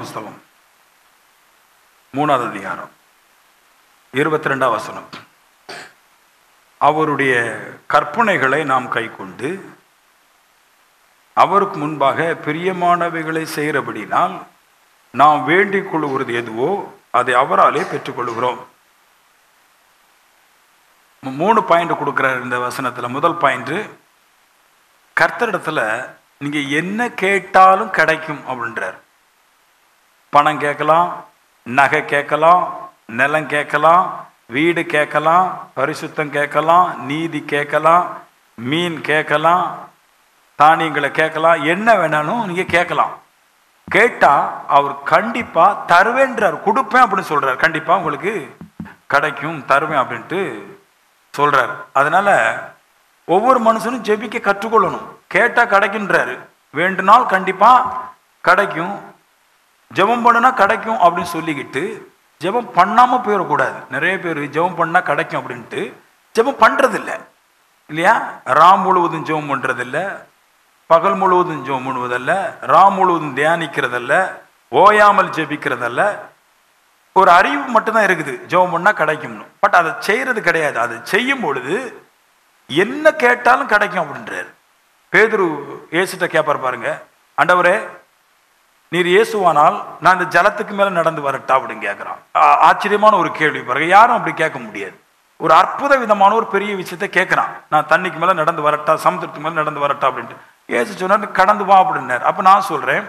புஸ்தகம் 3வது அதிகாரம் 22வது வசனம். அவருடைய கற்பனைகளை நாம் கைக்கொண்டு அவருக்கு முன்பாக பிரியமானவைகளை செய்கிறபடினால் நாம் வேண்டிக் கொள்ளுகிறது எதுவோ அதை அவராலே பெற்றுக்கொள்கிறோம். 3 பாயிண்ட் கொடுக்குறார் இந்த வசனத்தில். முதல் பாயிண்ட், கர்த்தரிடத்துல நீங்க என்ன கேட்டாலும் கிடைக்கும் அப்படின்றார். பணம் கேட்கலாம், நகை கேட்கலாம், நிலம் கேட்கலாம், வீடு கேட்கலாம், பரிசுத்தம் கேட்கலாம், நீதி கேட்கலாம், மீன் கேட்கலாம், தானியங்களை கேட்கலாம், என்ன வேணாலும் நீங்க கேட்கலாம். கேட்டா அவர் கண்டிப்பா தருவேன்றார், கொடுப்பேன் அப்படின்னு சொல்றார். கண்டிப்பா உங்களுக்கு கிடைக்கும், தருவேன் அப்படின்ட்டு சொல்றார். அதனால ஒவ்வொரு மனுஷனும் ஜெபிக்க கற்றுக்கொள்ளணும். கேட்டா கிடைக்குன்றாரு, வேண்டுனால் கண்டிப்பா கிடைக்கும், ஜெபம் பண்ணுனா கிடைக்கும் அப்படின்னு சொல்லிக்கிட்டு ஜெபம் பண்ணாம போயிடக்கூடாது. நிறைய பேர் ஜெபம் பண்ணா கிடைக்கும் அப்படின்ட்டு ஜெபம் பண்றது இல்லை இல்லையா? ராம் முழுவதும் ஜெபம் பண்றதில்ல, பகல் முழுவதும் ஜெபம் பண்ணுவதல்ல, ராம் முழுவதும் தியானிக்கிறதல்ல, ஓயாமல் ஜெபிக்கிறதல்ல. ஒரு அறிவு மட்டும்தான் இருக்குது ஜெபம் பண்ணா கிடைக்கும்னு. பட் அதை செய்யறது கிடையாது. அதை செய்யும் பொழுது என்ன கேட்டாலும் கிடைக்கும் அப்படின்றாரு. பேதுரு இயேசுட்ட கேட்பார் பாருங்க, ஆண்டவரே நீர் இயேசுவானால் நான் இந்த ஜலத்துக்கு மேல நடந்து வரட்டா அப்படின்னு கேட்கிறான். ஆச்சரியமான ஒரு கேள்வி பாருங்க, யாரும் அப்படி கேட்க முடியாது. ஒரு அற்புத விதமான ஒரு பெரிய விஷயத்தை கேட்கிறான், நான் தண்ணிக்கு மேல நடந்து வரட்டா, சமுத்திரத்துக்கு மேல நடந்து வரட்டா அப்படின்ட்டு. இயேசு சொன்னார் கடந்து வா அப்படின்னாரு. அப்ப நான் சொல்றேன்,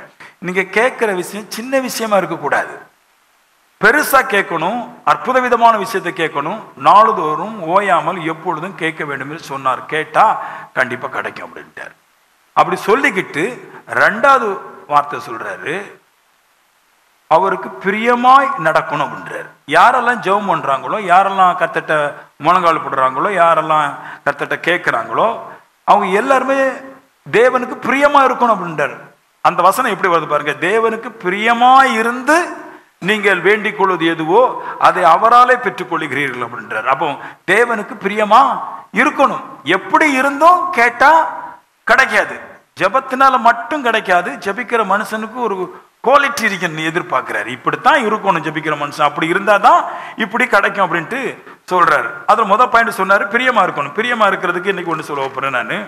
நீங்க கேட்கிற விஷயம் சின்ன விஷயமா இருக்கக்கூடாது, பெருசா கேட்கணும், அற்புத விதமான விஷயத்தை கேட்கணும், நாளுதோறும் ஓயாமல் எப்பொழுதும் கேட்க வேண்டும் என்று சொன்னார். கேட்டா கண்டிப்பா கிடைக்கும் அப்படின்ட்டார். அப்படி சொல்லிக்கிட்டு 2வது வார்த்தை சொல்றாரு, அவருக்கு பிரியமாய் நடக்கணும் அப்படின்றாரு. யாரெல்லாம் ஜெபம் பண்றாங்களோ, யாரெல்லாம் கர்த்தர்ட்ட முழங்கால் போடுறாங்களோ, யாரெல்லாம் கர்த்தர்ட்ட கேட்கிறாங்களோ, அவங்க எல்லாருமே தேவனுக்கு பிரியமா இருக்கணும் அப்படின்றாரு. அந்த வசனம் எப்படி வருது பாருங்க, தேவனுக்கு பிரியமாய் இருந்து நீங்கள் வேண்டிக் கொள்வது எதுவோ அதை அவராலே பெற்றுக்கொள்கிறீர்கள் அப்படின்றார். அப்போ தேவனுக்கு பிரியமா இருக்கணும். எப்படி இருந்தும் கேட்டா கிடைக்காது, ஜெபத்தினால மட்டும் கிடைக்காது. ஜெபிக்கிற மனுஷனுக்கு ஒரு குவாலிட்டி இருக்குன்னு எதிர்பார்க்கிறாரு. இப்படித்தான் இருக்கணும் ஜெபிக்கிற மனுஷன், அப்படி இருந்தாதான் இப்படி கிடைக்கும் அப்படின்ட்டு சொல்றாரு. அதுல முதல் பாயிண்ட் சொன்னாரு, பிரியமா இருக்கணும். பிரியமா இருக்கிறதுக்கு இன்னைக்கு ஒன்று சொல்ல போறேன் நான்.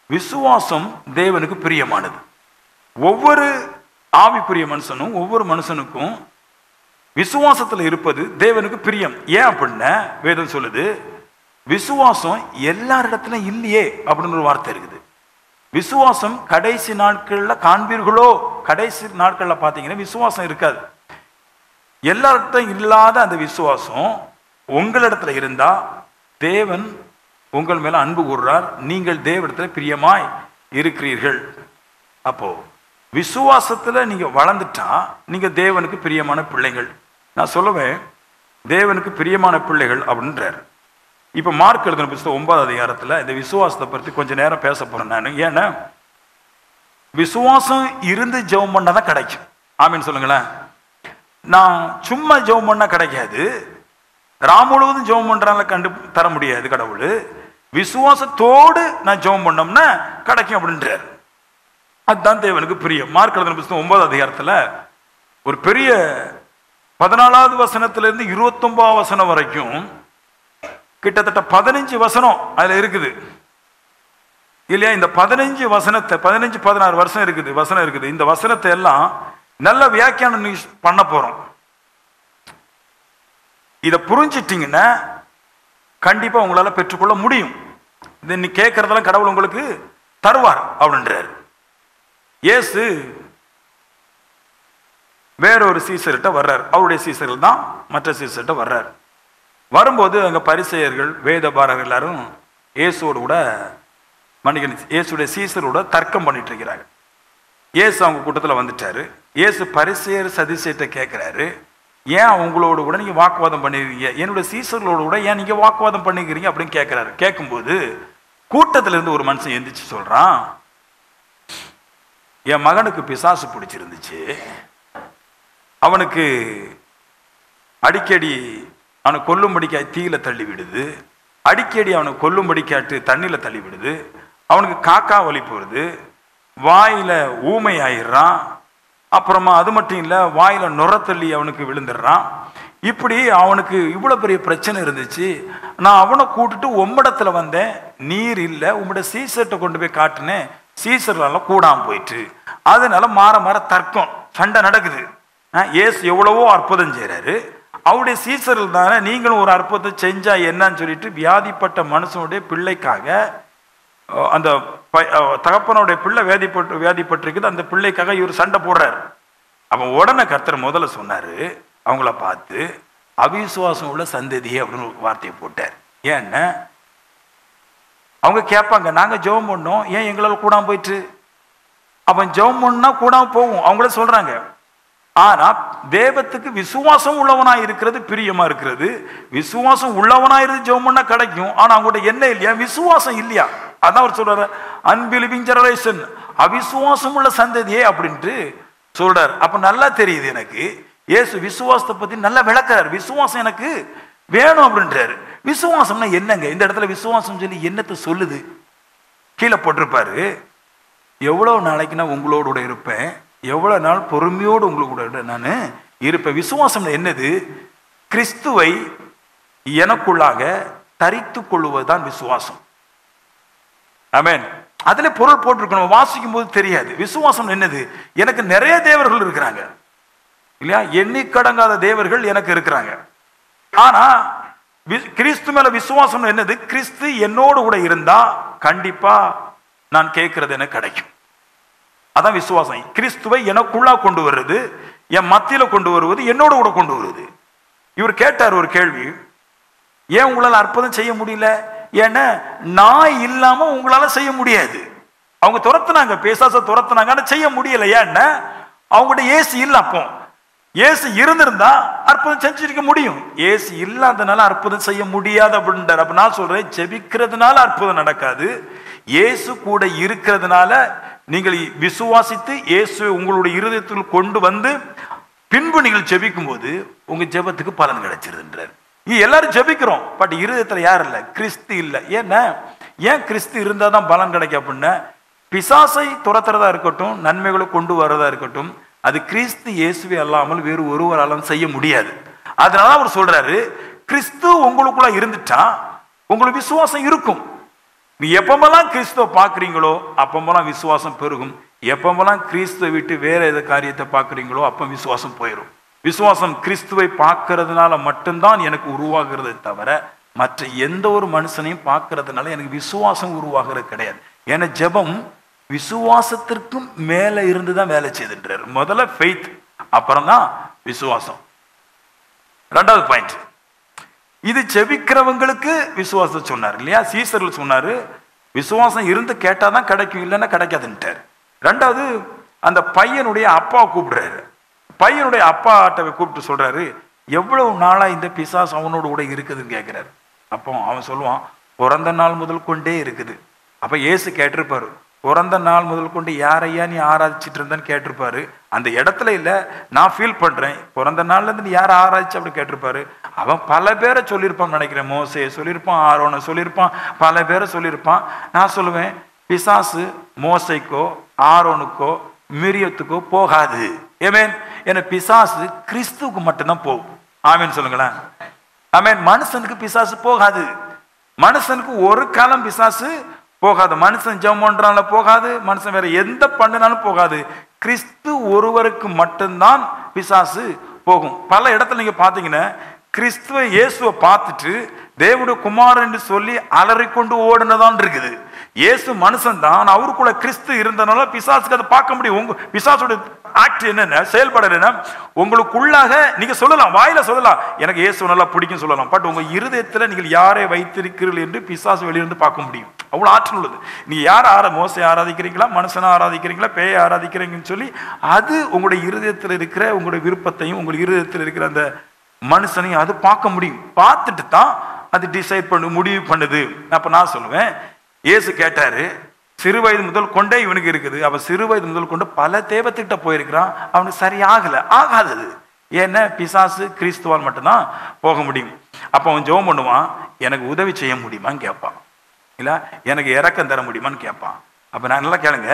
விசுவாசம் தேவனுக்கு பிரியமானது. ஒவ்வொரு ஆவிக்குரிய மனுஷனும், ஒவ்வொரு மனுஷனுக்கும் விசுவாசத்துல இருப்பது தேவனுக்கு பிரியம். ஏன் அப்படின்னா வேதம் சொல்லுது, விசுவாசம் எல்லாரிடத்துலயும் இல்லையே அப்படின்னு ஒரு வார்த்தை இருக்குது. விசுவாசம் கடைசி நாட்கள்ல காண்பீர்களோ, கடைசி நாட்கள்ல பாத்தீங்கன்னா விசுவாசம் இருக்காது. எல்லார்கிட்டும் இல்லாத அந்த விசுவாசம் உங்களிடத்துல இருந்தா தேவன் உங்கள் மேல அன்பு கூறுறார், நீங்கள் தேவனிடத்துல பிரியமாய் இருக்கிறீர்கள். அப்போ விசுவாசத்துல நீங்க வளர்ந்துட்டா நீங்க தேவனுக்கு பிரியமான பிள்ளைகள். நான் சொல்லுவேன் தேவனுக்கு பிரியமான பிள்ளைகள் அப்படின்றார். இப்ப மார்க் எழுதின புத்தகம் 9வது அதிகாரத்துல இந்த விசுவாசத்தை பற்றி கொஞ்ச நேரம் பேச போறேன் நான். ஏன்னா விசுவாசம் இருந்து ஜெபம் பண்ணாதான் கிடைக்கும். ஆமீன் சொல்லுங்களேன். நான் சும்மா ஜெபம் பண்ணா கிடைக்காது, ராம் முழுவதும் ஜெபம் பண்றாங்க கண்டு தர முடியாது கடவுள். விசுவாசத்தோடு நான் ஜெபம் பண்ணோம்னா கிடைக்கும் அப்படின்றார். அதுதான் தேவனுக்கு பிரியம். மார்க் எழுதின புத்தகம் 9வது அதிகாரத்துல ஒரு பெரிய 14வது வசனத்திலிருந்து 29வது வசனம் வரைக்கும் கிட்டத்தட்ட 15 வசனம் அதுல இருக்குது இல்லையா? இந்த 15 வசனத்தை 15-16 வருஷம் இருக்குது வசனம் இருக்குது. இந்த வசனத்தை எல்லாம் நல்ல வியாக்கியானம் பண்ண போறோம். இதை புரிஞ்சிட்டீங்கன்னா கண்டிப்பா உங்களால பெற்றுக்கொள்ள முடியும். இது நீ கேட்கறதெல்லாம் கடவுள் உங்களுக்கு தருவார் அப்படின்றார். இயேசு வேறொரு சீசர்கிட்ட வர்றார். அவருடைய சீசர்கள் தான் மற்ற சீசர்கிட்ட வர்றார். வரும்போது அங்க பரிசேயர்கள் வேதபாரர்கள் எல்லாரும் இயேசுவோடு கூட இயேசுடைய சீசரோட தர்க்கம் பண்ணிட்டு இருக்கிறாங்க. இயேசு அவங்க கூட்டத்தில் வந்துட்டாரு. இயேசு பரிசேயர் சதிசேட்ட கேட்கிறாரு, ஏன் அவங்களோட கூட நீங்க வாக்குவாதம் பண்ணிருக்கீங்க, என்னுடைய சீசர்களோட கூட ஏன் நீங்க வாக்குவாதம் பண்ணிக்கிறீங்க அப்படின்னு கேட்கிறாரு. கேட்கும்போது கூட்டத்துல இருந்து ஒரு மனுஷன் எந்திரிச்சு சொல்றான், என் மகனுக்கு பிசாசு பிடிச்சிருந்துச்சு, அவனுக்கு அடிக்கடி அவனை கொல்லும்படிக்காய் தீயில தள்ளி விடுது, அடிக்கடி அவனை கொல்லும்படிக்காட்டு தண்ணியில தள்ளி விடுது, அவனுக்கு காக்கா வலி போடுது, வாயில ஊமை ஆயிடுறான், அப்புறமா அது மட்டும் இல்லை, வாயில நுரத்தள்ளி அவனுக்கு விழுந்துடுறான். இப்படி அவனுக்கு இவ்வளோ பெரிய பிரச்சனை இருந்துச்சு. நான் அவனை கூட்டுட்டு உம்மிடத்துல வந்தேன், நீர் இல்லை, உம்முடைய சீசர்கிட்ட கொண்டு போய் காட்டினேன், சீசர்னால கூடாம போயிட்டு. அதனால மாற மாற தர்க்கம், சண்டை நடக்குது. ஏசு எவ்வளவோ அற்புதம் செய்கிறாரு, அவருடைய சீசர்கள் தானே நீங்களும் ஒரு அற்புதத்தை செஞ்சா என்னன்னு சொல்லிட்டு வியாதிப்பட்ட மனுஷனுடைய பிள்ளைக்காக, அந்த தகப்பனுடைய பிள்ளை வியாதிப்பட்டிருக்குது, அந்த பிள்ளைக்காக இவர் சண்டை போடுறாரு. அப்போ உடனே கர்த்தர் முதல்ல சொன்னாரு அவங்கள பார்த்து, அவிசுவாசம் உள்ள சந்ததியே அப்படின்னு ஒரு வார்த்தையை போட்டார். ஏன்னா அவங்க கேட்பாங்க, நாங்க ஜெபம் பண்ணோம், ஏன் எங்களால் கூடாம போயிட்டு? அப்ப ஜெபம் பண்ணா கூடாம போகும், அவங்களே சொல்றாங்க. ஆனா தேவத்துக்கு விசுவாசம் உள்ளவனா இருக்கிறது பிரியமா இருக்கிறது. விசுவாசம் உள்ளவனா இருந்து ஜெபம் பண்ணா கிடைக்கும். ஆனா அவங்கள்ட்ட என்ன இல்லையா? விசுவாசம் இல்லையா? அதான் அவர் சொல்றாரு, அன்பிலீவிங் ஜெனரேஷன், அவிசுவாசம் உள்ள சந்ததியே அப்படின்ட்டு சொல்றாரு. அப்ப நல்லா தெரியுது எனக்கு, இயேசு விசுவாசத்தை பத்தி நல்லா விளக்குறாரு. விசுவாசம் எனக்கு வேணும் அப்படின்றாரு. விசுவாசம்னா என்னங்க? இந்த இடத்துல விசுவாசம் சொல்லி என்னத்தை சொல்லுது? கீழே போட்டிருப்பாரு, எவ்வளவு நாளைக்கு நான் உங்களோட இருப்பேன், எவ்வளவு நாள் பொறுமையோடு உங்களுக்கு நான் இருப்பேன். விசுவாசம் என்னது? கிறிஸ்துவை எனக்குள்ளாக தரித்து கொள்வதுதான் விசுவாசம். ஆமென். அதுல பொருள் போட்டிருக்கணும், வாசிக்கும் போது தெரியாது. விசுவாசம் என்னது? எனக்கு நிறைய தேவர்கள் இருக்கிறாங்க இல்லையா, எண்ணிக்கடங்காத தேவர்கள் எனக்கு இருக்கிறாங்க. ஆனா கிறிஸ்து மேல விசுவாசம் என்னது? கிறிஸ்து என்னோடு கூட இருந்தா கண்டிப்பா நான் கேட்கறது எனக்கு கிடைக்கும். அதான் விசுவாசம். கிறிஸ்துவை எனக்குள்ளா கொண்டு வருவது, என் மத்தியில கொண்டு வருவது, என்னோட கூட கொண்டு வருவது. இவர் கேட்டார் ஒரு கேள்வி, ஏன் உங்களால் அற்புதம் செய்ய முடியல? ஏன்னா நான் இல்லாம உங்களால செய்ய முடியாது. அவங்க துரத்துனாங்க, பிசாசை துரத்துனாங்க, ஆனா செய்ய முடியல. ஏன்னா அவங்கள்ட்ட இயேசு இல்லை. அப்போ இயேசு இருந்திருந்தா அற்புதம் செஞ்சிருக்க முடியும். இயேசு இல்லாதனால அற்புதம் செய்ய முடியாது அப்படின்றார். அப்ப நான் சொல்றேன், ஜெபிக்கிறதுனால அற்புதம் நடக்காது, இயேசு கூட இருக்கிறதுனால நீங்கள் விசுவாசித்து இயேசு உங்களுடைய இருதயத்தில் கொண்டு வந்து பின்பு நீங்கள் ஜெபிக்கும் போது உங்க ஜெபத்துக்கு பலன் கிடைச்சிருதுன்றார். எல்லாரும் ஜெபிக்கிறோம், பட் இருதயத்துல யார் இல்லை? கிறிஸ்து இல்லை. ஏன் கிறிஸ்து இருந்தா தான் பலன் கிடைக்கும் அப்படின்னா, பிசாசை துரத்துறதா இருக்கட்டும், நன்மைகளை கொண்டு வர்றதா இருக்கட்டும், அது கிறிஸ்து இயேசுவே அல்லாமல் வேறு ஒருவராலும் செய்ய முடியாது. அதனால அவர் சொல்றாரு, கிறிஸ்து உங்களுக்குள்ள இருந்துட்டா உங்களுக்கு விசுவாசம் இருக்கும். நீ எப்பமெல்லாம் கிறிஸ்துவ பாக்குறீங்களோ அப்பமெல்லாம் விசுவாசம் பெருகும். எப்பமெல்லாம் கிறிஸ்துவை விட்டு வேற எந்த காரியத்தை பாக்குறீங்களோ அப்ப விசுவாசம் போயிடும். விசுவாசம் கிறிஸ்துவை பார்க்கறதுனால மட்டும்தான் எனக்கு உருவாகிறது தவிர மற்ற எந்த ஒரு மனுஷனையும் பார்க்கறதுனால எனக்கு விசுவாசம் உருவாகிறது கிடையாது. ஏன்னா ஜெபம் விசுவாசத்திற்கும் மேல இருந்துதான் வேலை செய்துன்றார். முதல்ல ஃபெய்த், அப்புறம் தான் விசுவாசம். ரெண்டாவது பாயிண்ட், இது ஜெபிக்கிறவங்களுக்கு விசுவாசம் சொன்னார் இல்லையா? சீசர்கள் சொன்னாரு, விசுவாசம் இருந்து கேட்டாதான் கிடைக்கும், இல்லைன்னா கிடைக்காதுன்ட்டார். ரெண்டாவது, அந்த பையனுடைய அப்பாவை கூப்பிடுறாரு. பையனுடைய அப்பாட்ட கூப்பிட்டு சொல்றாரு, எவ்வளவு நாளா இந்த பிசாசு அவனோட கூட இருக்குதுன்னு கேட்கிறாரு. அப்போ அவன் சொல்லுவான், பிறந்த நாள் முதல் கொண்டே இருக்குது. அப்ப இயேசு கேட்டிருப்பாரு, பிறந்த நாள் முதல் கொண்டு யாரையா நீ ஆராய்ச்சிட்டு இருந்தன்னு கேட்டிருப்பாரு. அந்த இடத்துல இல்ல, நான் ஃபீல் பண்றேன், பிறந்த நாள்ல இருந்து நீ யாரை ஆராய்ச்சி அப்படி கேட்டிருப்பாரு. அவன் பல பேரை சொல்லியிருப்பான்னு நினைக்கிறேன். மோசே சொல்லியிருப்பான், ஆரோனை சொல்லியிருப்பான், பல பேரை சொல்லியிருப்பான். நான் சொல்லுவேன், பிசாசு மோசைக்கோ ஆரோனுக்கோ மிரியத்துக்கோ போகாது. ஏமேன். ஏன்னா பிசாசு கிறிஸ்துவுக்கு மட்டும்தான் போகும். ஆமேன் சொல்லுங்களேன். ஆமேன். மனுஷனுக்கு பிசாசு போகாது. மனுஷனுக்கு ஒரு காலம் பிசாசு போகாது. மனுஷன் ஜெபம் பண்றால போகாது, மனுஷன் வேற எந்த பண்ணினாலும் போகாது. கிறிஸ்து ஒருவருக்கு மட்டும்தான் பிசாசு போகும். பல இடத்துல நீங்க பாத்தீங்கன்னா, கிறிஸ்துவ இயேசுவை பார்த்துட்டு தேவனுடைய குமாரன் என்று சொல்லி அலறிக்கொண்டு ஓடுனதான் இருக்குது. இயேசு மனுஷன் தான், அவருக்குள்ள கிறிஸ்து இருந்தனால பிசாசுக்கு அதை பார்க்க முடியும். உங்க பிசாசோட ஆக்ட் என்னென்ன, செயல்பட என்ன, உங்களுக்குள்ளாக நீங்க சொல்லலாம், வாயில சொல்லலாம் எனக்கு இயேசு நல்லா பிடிக்கும் சொல்லலாம், பட் உங்க இருதயத்துல நீங்கள் யாரை வைத்திருக்கிறீர்கள் என்று பிசாசு வெளியிருந்து பார்க்க முடியும். அவ்வளவு ஆற்றல் உள்ளது. நீங்க யார் மோசை ஆராதிக்கிறீங்களா, மனுஷனை ஆராதிக்கிறீங்களா, பேயை ஆராதிக்கிறீங்கன்னு சொல்லி அது உங்களுடைய இருதயத்தில் இருக்கிற உங்களுடைய விருப்பத்தையும் உங்களுடைய இருதயத்தில் இருக்கிற அந்த மனுஷனையும் அது பார்க்க முடியும். பார்த்துட்டு தான் அது டிசைட் பண்ணு முடிவு பண்ணுது. அப்ப நான் சொல்லுவேன், இயேசு கேட்டாரு, சிறு வயது முதல் கொண்டே இவனுக்கு இருக்குது. அவன் சிறு வயது முதல் கொண்டு பல தேவத்திட்ட போயிருக்கிறான், அவனுக்கு சரியாகல, ஆகாதது. ஏன்னா பிசாசு கிறிஸ்துவால் மட்டும்தான் போக முடியும். அப்ப அவன் ஜெபம் பண்ணுவான், எனக்கு உதவி செய்ய முடியுமான்னு கேட்பான், இல்ல எனக்கு இரக்கம் தர முடியுமான்னு கேட்பான். அப்ப நான் நல்லா கேளுங்க,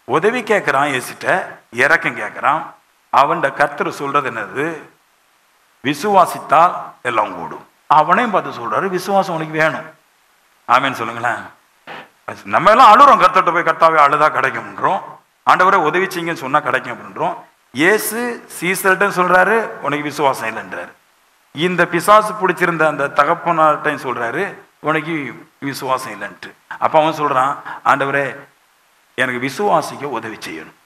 உதவி கேட்குறான், ஏசிட்ட இறக்கம் கேட்குறான். அவன்கிட்ட கர்த்தர் சொல்றது என்னது? விசுவாசித்தால் எல்லாம் கூடும். அவனையும் பார்த்து சொல்றாரு, விசுவாசம் உனக்கு வேணும். ஆமேன்னு சொல்லுங்களேன். நம்ம எல்லாம் அழுறோம், கர்த்தர்கிட்ட போய் கர்த்தாவே அழுதா கிடைக்கும்ன்றோம், ஆண்டவரை உதவி செய்யுங்கன்னு சொன்னா கிடைக்கும் அப்படின்றோம். இயேசு சீசர்கிட்ட சொல்றாரு, உனக்கு விசுவாசம் இல்லைன்றாரு. இந்த பிசாசு பிடிச்சிருந்த அந்த தகப்பனார்ட்டையும் சொல்றாரு, உனக்கு விசுவாசம் இல்லைன்ட்டு. அப்ப அவன் சொல்றான், ஆண்டவரே எனக்கு விசுவாசிக்க உதவி செய்யணும்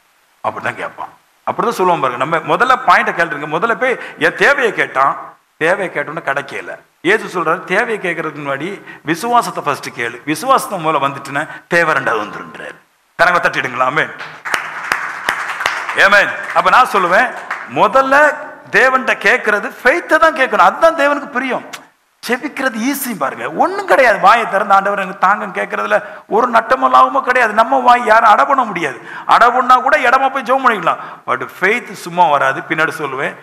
அப்படிதான் கேட்பான். அப்படிதான் சொல்லுவோம் பாருங்க. நம்ம முதல்ல பாயிண்ட கேட்டுருங்க. முதல்ல போய் என் தேவையை கேட்டான், தேவையை கேட்டோன்னு கிடைக்கல. ஏசு சொல்றாரு, தேவையை கேட்கறதுக்கு முன்னாடி விசுவாசத்தை ஃபர்ஸ்ட் கேளு. விசுவாசத்தை முதல்ல வந்துட்டுன்னா தேவை ரெண்டாவது வந்துருன்றாரு. கரங்க தட்டிடுங்களா? ஆமென், ஆமென். அப்ப நான் சொல்லுவேன், முதல்ல தேவன்கிட்ட கேட்கறது ஃபெய்த்தை தான் கேட்கணும். அதுதான் தேவனுக்கு பிரியம். செபிக்கிறது ஈஸி பாருங்க, ஒன்றும் கிடையாது. வாயை திறந்து ஆண்டவர் எனக்கு தாங்க கேட்கறதுல ஒரு நட்டமல்லாவும் கிடையாது. நம்ம வாய் யாரும் அடை பண்ண முடியாது. அடை பண்ணா கூட இடமா போய் ஜெபம் பண்ணிக்கலாம். பட் ஃபெய்த் சும்மா வராது. பின்னாடி சொல்லுவேன்,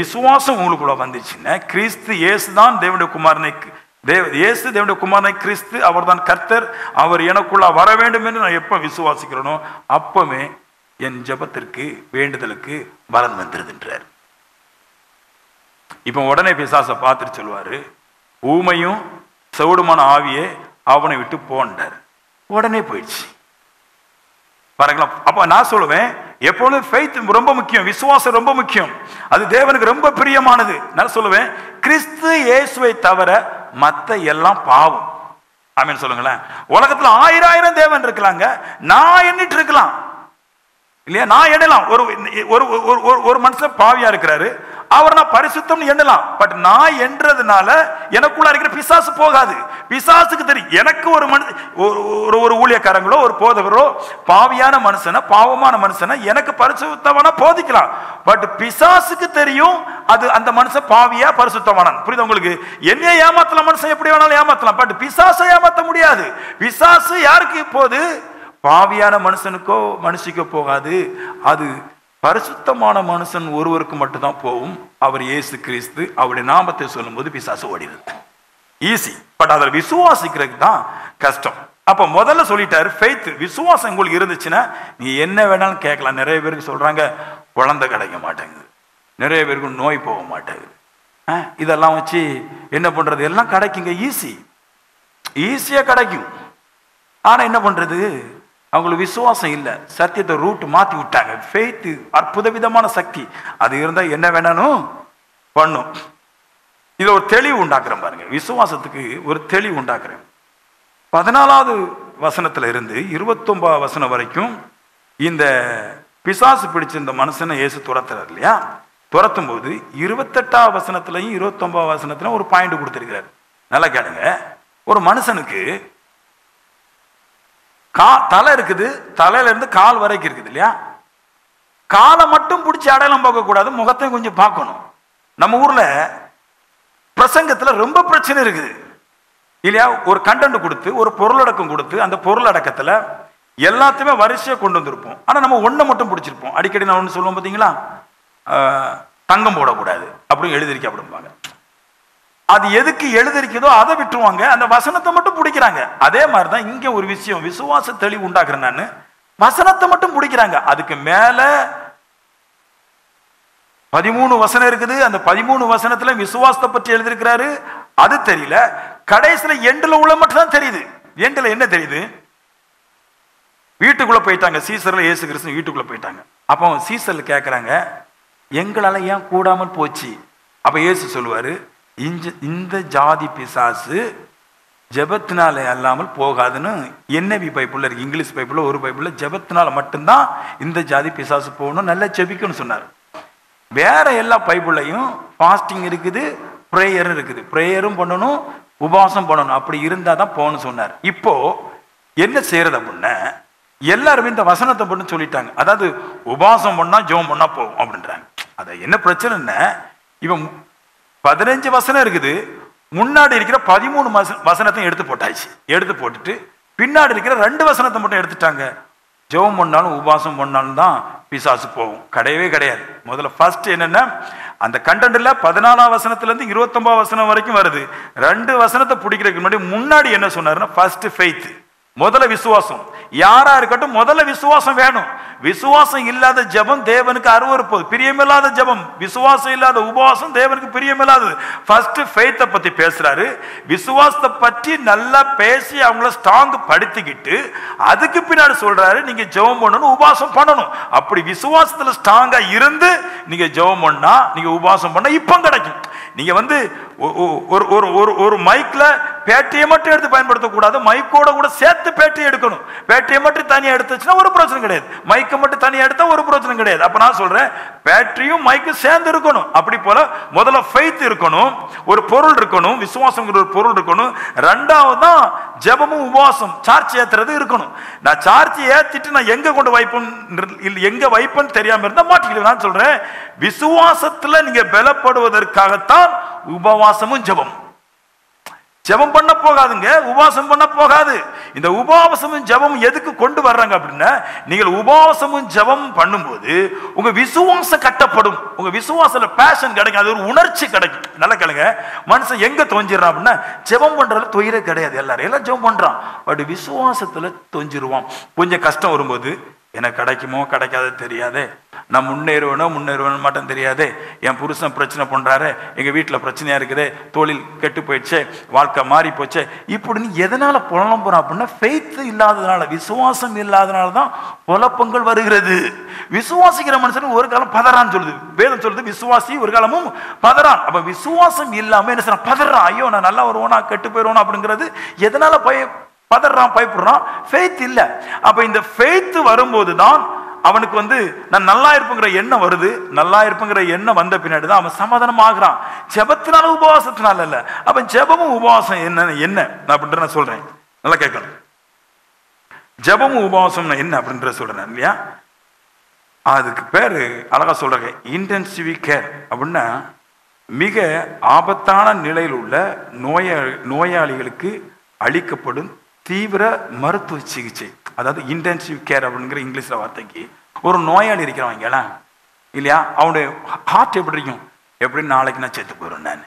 விசுவாசம் உங்களுக்குள்ள வந்துச்சுன்னா, கிறிஸ்து இயேசு தான் தேவனுடைய குமாரனை, இயேசு தேவனுடைய குமாரனை, கிறிஸ்து அவர் தான் கர்த்தர், அவர் எனக்குள்ள வர வேண்டும் என்று நான் எப்ப விசுவாசிக்கிறேனோ அப்பவே என் ஜெபத்திற்கு வேண்டுதலுக்கு பலன் வந்துருதுன்றார். இப்ப உடனே பிசாசை பார்த்துட்டு சொல்லுவாரு, ஊமையும் செவிடுமான ஆவியே அவனை விட்டு போன்றார். உடனே போயிடுச்சு பாருங்களா. அப்ப நான் சொல்லுவேன், எப்பொழுதும் ஃபெய்த் ரொம்ப முக்கியம், விசுவாசம் ரொம்ப முக்கியம். அது தேவனுக்கு ரொம்ப பிரியமானது. நான் சொல்லுவேன், கிறிஸ்து இயேசுவை தவிர மத்த எல்லாம் பாவம். ஆமென் சொல்லுங்களேன். உலகத்துல 1000 தேவன் இருக்கலாங்க, நான் எண்ணிட்டு இருக்கலாம் இல்லையா? நான் எண்ணலாம். ஒரு மனுஷன் பாவியா இருக்கிறாரு, அவர் நான் பரிசுத்தம் எண்ணலாம். பட் நான் என்றதுனால எனக்குள்ள இருக்கிற பிசாசு போகாது. பிசாசுக்கு தெரியும், எனக்கு ஒரு ஊழியக்காரங்களோ ஒரு போதகரோ பாவியான மனுஷனை, பாவமான மனுஷனை எனக்கு பரிசுத்தமான போதிக்கலாம். பட் பிசாசுக்கு தெரியும் அது அந்த மனுஷன் பாவியா பரிசுத்தமான. புரியுது உங்களுக்கு? என்னைய ஏமாத்தலாம், மனுஷன் எப்படி வேணாலும் ஏமாத்தலாம், பட் பிசாசை ஏமாத்த முடியாது. பிசாசு யாருக்கு இப்போது? பாவியான மனுஷனுக்கோ மனுஷிக்கோ போகாது. அது பரிசுத்தமான மனுஷன் ஒருவருக்கு மட்டும்தான் போகும். அவர் இயேசு கிறிஸ்து. அவருடைய நாமத்தை சொல்லும் போது பிசாசு ஓடிடுது. ஈஸி. பட் அதில் விசுவாசிக்கிறதுக்கு தான் கஷ்டம். அப்ப முதல்ல சொல்லிட்டாரு ஃபெய்த். விசுவாசம் உங்களுக்கு இருந்துச்சுன்னா நீ என்ன வேணாலும் கேட்கலாம். நிறைய பேருக்கு சொல்றாங்க குழந்தை கிடைக்க மாட்டேங்குது, நிறைய பேருக்கு நோய் போக மாட்டேங்குது. இதெல்லாம் வச்சு என்ன பண்றது? எல்லாம் கிடைக்குங்க, ஈஸி, ஈஸியா கிடைக்கும். ஆனா என்ன பண்றது? அவங்களுக்கு விசுவாசம் இல்லை. சத்தியத்தை ரூட் மாத்தி விட்டாங்க. ஃபெய்த் அற்புத விதமான சக்தி, அது இருந்தா என்ன வேணாலும் பண்ணும். இது ஒரு தெளிவு உண்டாக்குறேன் பாருங்க. விசுவாசத்துக்கு ஒரு தெளிவு உண்டாக்குறேன். 14வது வசனத்துல இருந்து 29வது வசனம் வரைக்கும் இந்த பிசாசு பிடிச்சிருந்த மனுஷனை இயேசு துரத்துறாரு இல்லையா? துரத்தும் போது 28வது வசனத்திலையும் 29வது வசனத்திலும் ஒரு பாயிண்ட் கொடுத்திருக்கிறார். நல்லா கேளுங்க. ஒரு மனுஷனுக்கு தலை இருக்குது, தலையில இருந்து கால் வரைக்கும் இருக்குது இல்லையா? காலை மட்டும் பிடிச்சி அடையாளம் பார்க்க கூடாது, முகத்தையும் கொஞ்சம் பார்க்கணும். நம்ம ஊர்ல பிரசங்கத்துல ரொம்ப பிரச்சனை இருக்குது இல்லையா? ஒரு கண்டென்ட் கொடுத்து, ஒரு பொருளடக்கம் கொடுத்து, அந்த பொருளடக்கத்துல எல்லாத்தையுமே வரிசையா கொண்டு வந்திருப்போம். ஆனா நம்ம ஒன்றை மட்டும் பிடிச்சிருப்போம். அடிக்கடி நான் ஒன்று சொல்லுவோம் பார்த்தீங்களா, தங்கம் போடக்கூடாது அப்படின்னு எழுதிருக்க அப்படிம்பாங்க. அது எதுக்கு எழுதிருக்கதோ அதை விட்டுருவாங்க, அந்த வசனத்தை மட்டும் பிடிக்கிறாங்க. அதே மாதிரிதான் இங்க ஒரு விஷயம், விசுவாச தெளிவு உண்டாக்குறேன் நான், வசனத்தை மட்டும் பிடிக்கிறாங்க. அதுக்கு மேல 13 வசனம் இருக்குது. அந்த 13 வசனத்துல விசுவாசத்தை பற்றி எழுதியிருக்கிறாரு, அது தெரியல. கடைசியில எண்டுல உள்ள மட்டும் தான் தெரியுது. எண்டுல என்ன தெரியுது? வீட்டுக்குள்ள போயிட்டாங்க சீசர்ல, இயேசு கிறிஸ்து வீட்டுக்குள்ள போயிட்டாங்க. அப்போ சீசர்ல கேட்கறாங்க, எங்களால ஏன் கூடாமல் போச்சு? அப்ப இயேசு சொல்லுவாரு, இந்த ஜாதி பிசாசு ஜெபத்தினால அல்லாமல் போகாதுன்னு NIV பைபிள்ல இருக்கு. இங்கிலீஷ் பைபிள்ல ஒரு பைபிள்ல ஜெபத்தினால மட்டும்தான் இந்த ஜாதி பிசாசு போகணும், நல்லா ஜெபிக்கணும்னு சொன்னார். வேற எல்லா பைபிள்லையும் ஃபாஸ்டிங் இருக்குது, ப்ரேயரும் இருக்குது. ப்ரேயரும் பண்ணணும், உபவாசம் பண்ணணும். அப்படி இருந்தா தான் போகணும்னு சொன்னார். இப்போ என்ன செய்யறது அப்படின்னா, எல்லாருமே இந்த வசனத்தை பண்ணு சொல்லிட்டாங்க. அதாவது உபவாசம் பண்ணா ஜெபம் பண்ணா போகும் அப்படின்றாங்க. அது என்ன பிரச்சனைன்னா, இவன் 15 வசனம் இருக்குது, முன்னாடி இருக்கிற 13 வசனத்தையும் எடுத்து போட்டாச்சு. எடுத்து போட்டுட்டு பின்னாடி இருக்கிற 2 வசனத்தை மட்டும் எடுத்துட்டாங்க. ஜெபம் பண்ணாலும் உபவாசம் பண்ணாலும் தான் பிசாசு போகும். கிடையவே கிடையாது. முதல்ல ஃபர்ஸ்ட் என்னன்னா, அந்த கண்டென்ட்ல 14வது வசனத்துல இருந்து 29வது வசனம் வரைக்கும் வருது. 2 வசனத்தை பிடிக்கிறதுக்கு முன்னாடி என்ன சொன்னாருன்னா, ஃபர்ஸ்ட் ஃபெய்த், முதல்ல விசுவாசம். யாரா இருக்கட்டும், முதல்ல விசுவாசம் வேணும். விசுவாசம் இல்லாத ஜெபம் தேவனுக்கு அருவருப்பது, பிரியமில்லாத ஜெபம். விசுவாசம் இல்லாத உபவாசம் தேவனுக்கு பிரியமில்லாதது. ஃபர்ஸ்ட் ஃபெய்த்தை பத்தி பேசுறாரு. விசுவாசத்தை பற்றி நல்லா பேசி அவங்கள ஸ்ட்ராங் படுத்திக்கிட்டு அதுக்கு பின்னாடி சொல்றாரு நீங்க ஜெபம் பண்ணணும், உபவாசம் பண்ணணும். அப்படி விசுவாசத்துல ஸ்ட்ராங்கா இருந்து நீங்க ஜெபம் பண்ணா, நீங்க உபவாசம் பண்ணா இப்ப கிடைக்கும். நீங்க வந்து ஒரு மைக்ல பேட்டியை மட்டும் எடுத்து பயன்படுத்தக்கூடாது, மைக்கோட கூட சேர்த்து பேட்டியை எடுக்கணும். பேட்டியை மட்டும் தனியாக எடுத்துச்சுன்னா ஒரு பிரச்சனை கிடையாது, மைக்கை மட்டும் தனியாக எடுத்தா ஒரு பிரச்சனை கிடையாது. அப்ப நான் சொல்றேன், பேட்டரியும் மைக்கும் சேர்ந்து இருக்கணும். அப்படி போல முதல்ல ஃபெய்த் இருக்கணும், ஒரு பொருள் இருக்கணும், விசுவாசங்கிற ஒரு பொருள் இருக்கணும். ரெண்டாவது தான் ஜெபமும் உபவாசம், சார்ஜ் ஏத்துறது இருக்கணும். நான் சார்ஜ் ஏத்திட்டு நான் எங்க கொண்டு வைப்பேன், எங்க வைப்பேன்னு தெரியாம இருந்தா மாட்டிக்கிட்டு. நான் சொல்றேன், விசுவாசத்துல நீங்க பலப்படுவதற்காகத்தான் உபவாசமும் ஜெபம். ஜெபம் பண்ண போகாதுங்க, உபவாசம் பண்ண போகாது. இந்த உபவாசமும் ஜெபம் எதுக்கு கொண்டு வர்றாங்க அப்படின்னா, நீங்கள் உபவாசமும் ஜெபம் பண்ணும்போது உங்க விசுவாசம் கட்டப்படும், உங்க விசுவாசத்துல பேஷன் கிடைக்கும், அது ஒரு உணர்ச்சி கிடைக்கும். நல்லா கேளுங்க, மனுஷன் எங்க தொஞ்சிடறான் அப்படின்னா, ஜெபம் பண்றதுல தொயிலே கிடையாது. எல்லாம் ஜெபம் பண்றான், பட் விசுவாசத்துல தொஞ்சிருவான். கொஞ்சம் கஷ்டம் வரும்போது எனக்கு கிடைக்குமோ கிடைக்காது தெரியாதே, நான் முன்னேறுவேன் மட்டும் தெரியாதே, என் புருஷன் பிரச்சனை பண்றாரு, எங்க வீட்டுல பிரச்சனையா இருக்குது, தொழில் கெட்டு போயிடுச்சு, வாழ்க்கை மாறி போச்சு, இப்படின்னு எதனால புலம்புறோம் அப்படின்னா, ஃபெய்த் இல்லாததுனால, விசுவாசம் இல்லாதனால தான் புலப்பங்கள் வருகிறது. விசுவாசிக்கிற மனுஷன் ஒரு காலம் பதறான்னு சொல்லுது வேதம், சொல்லுது விசுவாசி ஒரு காலமும் பதறான். அப்ப விசுவாசம் இல்லாம என்ன செய்யறான், பதறான். ஐயோ நான் நல்லா வருவோனா கெட்டு போயிடுவோனா அப்படிங்கிறது எதனால பதறான், பயப்படுறான், ஃபெய்த் இல்ல. அப்ப இந்த ஃபெய்த் வரும்போது தான் அவனுக்கு வந்து நான் நல்லா இருப்புங்கிற எண்ணம் வருது. நல்லா இருப்புங்கிற எண்ணம் வந்த பின்னாடி தான் அவன் சமாதானம் ஆகுறான். ஜெபத்தினால உபவாசத்தினால இல்ல. அப்ப ஜெபமும் உபவாசம் என்ன அப்படின்ற நான் சொல்றேன், நல்லா கேட்கணும். ஜெபமும் உபவாசம் என்ன அப்படின்ற சொல்றேன் இல்லையா. அதுக்கு பேரு அழகா சொல்றாங்க இன்டென்சிவ் கேர். அப்படின்னா மிக ஆபத்தான நிலையில் உள்ள நோயாளிகளுக்கு அளிக்கப்படும் தீவிர மருத்துவ சிகிச்சை, அதாவது இன்டென்சிவ் கேர் அப்படிங்கிற இங்கிலீஷ்ல வார்த்தைக்கு. ஒரு நோயாளி இருக்கிறவங்க இல்லையா, அவனுடைய ஹார்ட் எப்படி இருக்கும், எப்படி நாளைக்கு நான் செத்து போயிடும், நான்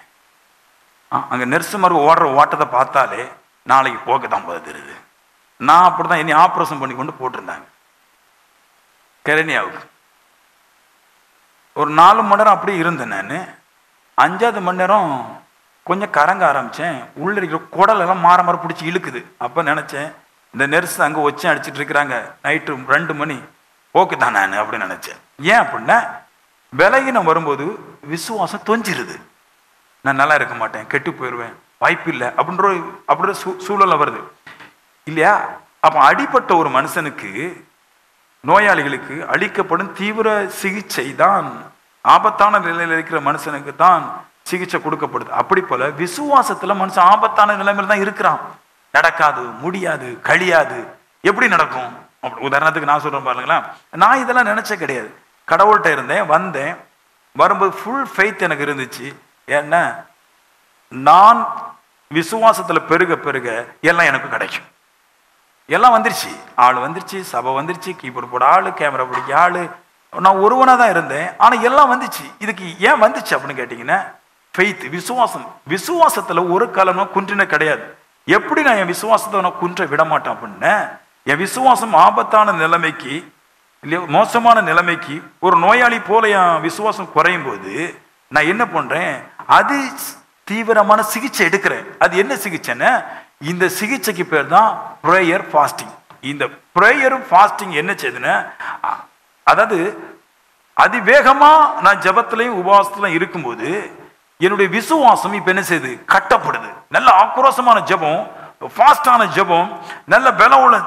அங்க நெர்ஸ் மாதிரி ஓடுற ஓட்டத்தை பார்த்தாலே நாளைக்கு போக்க தான் போகுது. நான் அப்படிதான் என்னை ஆப்ரேஷன் பண்ணி கொண்டு போட்டிருந்தாங்க கரணியாவுக்கு. ஒரு 4 மணி நேரம் அப்படியே இருந்தேன். நான் 5வது மணி நேரம் கொஞ்சம் கரங்க ஆரம்பித்தேன், உள்ள இருக்கிற குடல் எல்லாம் மாற பிடிச்சி இழுக்குது. அப்போ நினச்சேன், இந்த நெர்ஸ் அங்கே வச்சு அடிச்சுட்டு இருக்கிறாங்க, நைட்டு 2 மணி, ஓகே தான் நான் அப்படின்னு நினச்சேன். ஏன் அப்படின்னா விலகினம் வரும்போது விசுவாசம் தொஞ்சிருது, நான் நல்லா இருக்க மாட்டேன், கெட்டு போயிடுவேன், வாய்ப்பு இல்லை அப்படின்ற சூழல்ல வருது இல்லையா. அப்போ அடிப்பட்ட ஒரு மனுஷனுக்கு, நோயாளிகளுக்கு அளிக்கப்படும் தீவிர சிகிச்சை தான், ஆபத்தான நிலையில் இருக்கிற மனுஷனுக்கு தான் சிகிச்சை கொடுக்கப்படுது. அப்படி போல விசுவாசத்துல மனுஷன் ஆபத்தான நிலைமையில தான் இருக்கிறான், நடக்காது, முடியாது, கழியாது. எப்படி நடக்கும்? உதாரணத்துக்கு நான் சொல்றேன் பாருங்களேன், நான் இதெல்லாம் நினைச்ச கிடையாது. கடவுள்கிட்ட இருந்தேன், வந்தேன், வரும்போது ஃபுல் ஃபெய்த் எனக்கு இருந்துச்சு. ஏன்னா நான் விசுவாசத்துல பெருக பெருக எல்லாம் எனக்கு கிடைக்கும். எல்லாம் வந்துருச்சு, ஆள் வந்துருச்சு, சபை வந்துருச்சு, கீபோர்டு போட ஆளு, கேமரா பிடிக்க ஆளு, நான் ஒருவனா தான் இருந்தேன், ஆனா எல்லாம் வந்துச்சு. இதுக்கு ஏன் வந்துச்சு அப்படின்னு கேட்டீங்கன்னா, ஃபெய்த், விசுவாசம். விசுவாசத்துல ஒரு காலமும் குன்றின கிடையாது. எப்படி நான் என் விசுவாசத்தை நான் குன்ற விட மாட்டேன் அப்படின்னா, என் விசுவாசம் ஆபத்தான நிலைமைக்கு இல்லையா, மோசமான நிலைமைக்கு, ஒரு நோயாளி போல என் விசுவாசம் குறையும் போது நான் என்ன பண்றேன், அது தீவிரமான சிகிச்சை எடுக்கிறேன். அது என்ன சிகிச்சைன்னா, இந்த சிகிச்சைக்கு பேர் தான் ப்ரேயர் ஃபாஸ்டிங். இந்த ப்ரேயரும் ஃபாஸ்டிங் என்ன செய்யுதுன்னா, அதாவது அதிவேகமா நான் ஜெபத்திலையும் உபவாசத்திலையும் இருக்கும்போது என்னுடைய விசுவாசம் இப்ப என்ன செய்யுது, கட்டப்படுது. நல்ல ஆக்ரோஷமான ஜெபம், ஃபாஸ்டான ஜெபம், நல்ல பலம் உள்ள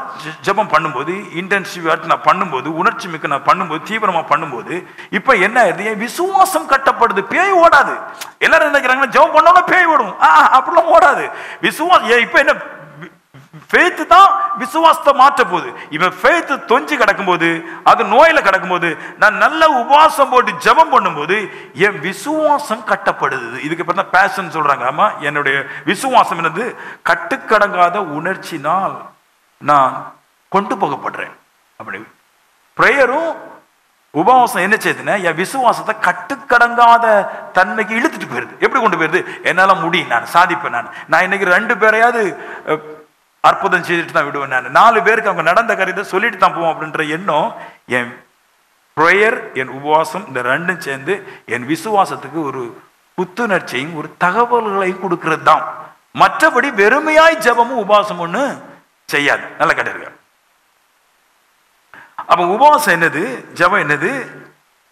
ஜெபம் பண்ணும்போது, இன்டென்சிவ் நான் பண்ணும்போது, உணர்ச்சி மிக்க நான் பண்ணும்போது, தீவிரமா பண்ணும்போது இப்ப என்ன ஆயிருது, விசுவாசம் கட்டப்படுது. பேய் ஓடாது. எல்லாரும் நினைக்கிறாங்கன்னா ஜெபம் பண்ணோம்னா பேய் ஓடும், அப்படிலாம் ஓடாது. விசுவாசம் இப்ப என்ன, ஃபெய்த் தான் விசுவாசத்தை மாற்ற போகுது. இவன் ஃபெய்த் தொஞ்சி கிடக்கும்போது, அது நோயில கிடக்கும்போது, நான் நல்ல உபவாசம் போட்டு ஜெபம் பண்ணும்போது என் விசுவாசம் கட்டப்படுது. இதுக்கு பேர் தான் பேஷன் சொல்றாங்க. ஆமா, என்னுடைய விசுவாசம் என்னது, கட்டுக்கடங்காத உணர்ச்சினால் நான் கொண்டு போகப்படுறேன். அப்படி பிரேயரும் உபவாசம் என்ன செய்யுதுன்னா, என் விசுவாசத்தை கட்டுக்கடங்காத தன்மைக்கு இழுத்துட்டு போயிருது. எப்படி கொண்டு போயிருது, என்னால முடியும், நான் சாதிப்பேன், நான் இன்னைக்கு 2 பேரையாவது அற்புதம் செய்துட்டு தான் விடுவேன். நான் 4 பேருக்கு அவங்க நடந்த காரியத்தை சொல்லிட்டு தான் போவோம் அப்படின்ற எண்ணம், என் ப்ரேயர், என் உபவாசம், இந்த ரெண்டும் சேர்ந்து என் விசுவாசத்துக்கு ஒரு புத்துணர்ச்சியும் ஒரு தகவல்களையும் கொடுக்கிறது தான். மற்றபடி வெறுமையாய் ஜெபமும் உபவாசம் ஒண்ணு செய்யாது. நல்ல கேட்டிருக்க. அப்ப உபவாசம் என்னது, ஜெபம் என்னது?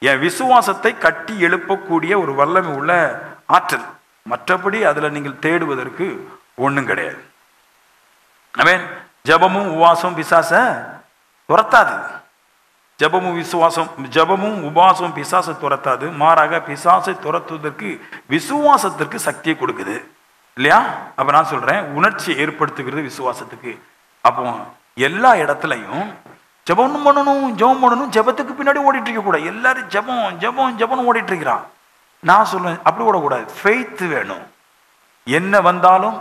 என் விசுவாசத்தை கட்டி எழுப்பக்கூடிய ஒரு வல்லமை உள்ள ஆற்றல். மற்றபடி அதுல நீங்கள் தேடுவதற்கு ஒண்ணும் கிடையாது. ஆமென். ஜெபமும் உபவாசம் பிசாச துரத்தாது. ஜெபமும் உபவாசம் பிசாசை துரத்தாது. மாறாக பிசாசை துரத்துவதற்கு விசுவாசத்திற்கு சக்தியை கொடுக்குது இல்லையா? அப்ப நான் சொல்றேன், உணர்ச்சி ஏற்படுத்துகிறது விசுவாசத்துக்கு. அப்போ எல்லா இடத்துலையும் ஜெபம் பண்ணணும், ஜெபத்துக்கு பின்னாடி ஓடிட்டு இருக்க கூடாது. எல்லாரும் ஜெபம் ஓடிட்டு இருக்கிறான். நான் சொல்றேன், அப்படி ஓடக்கூடாது. ஃபெய்த் வேணும். என்ன வந்தாலும்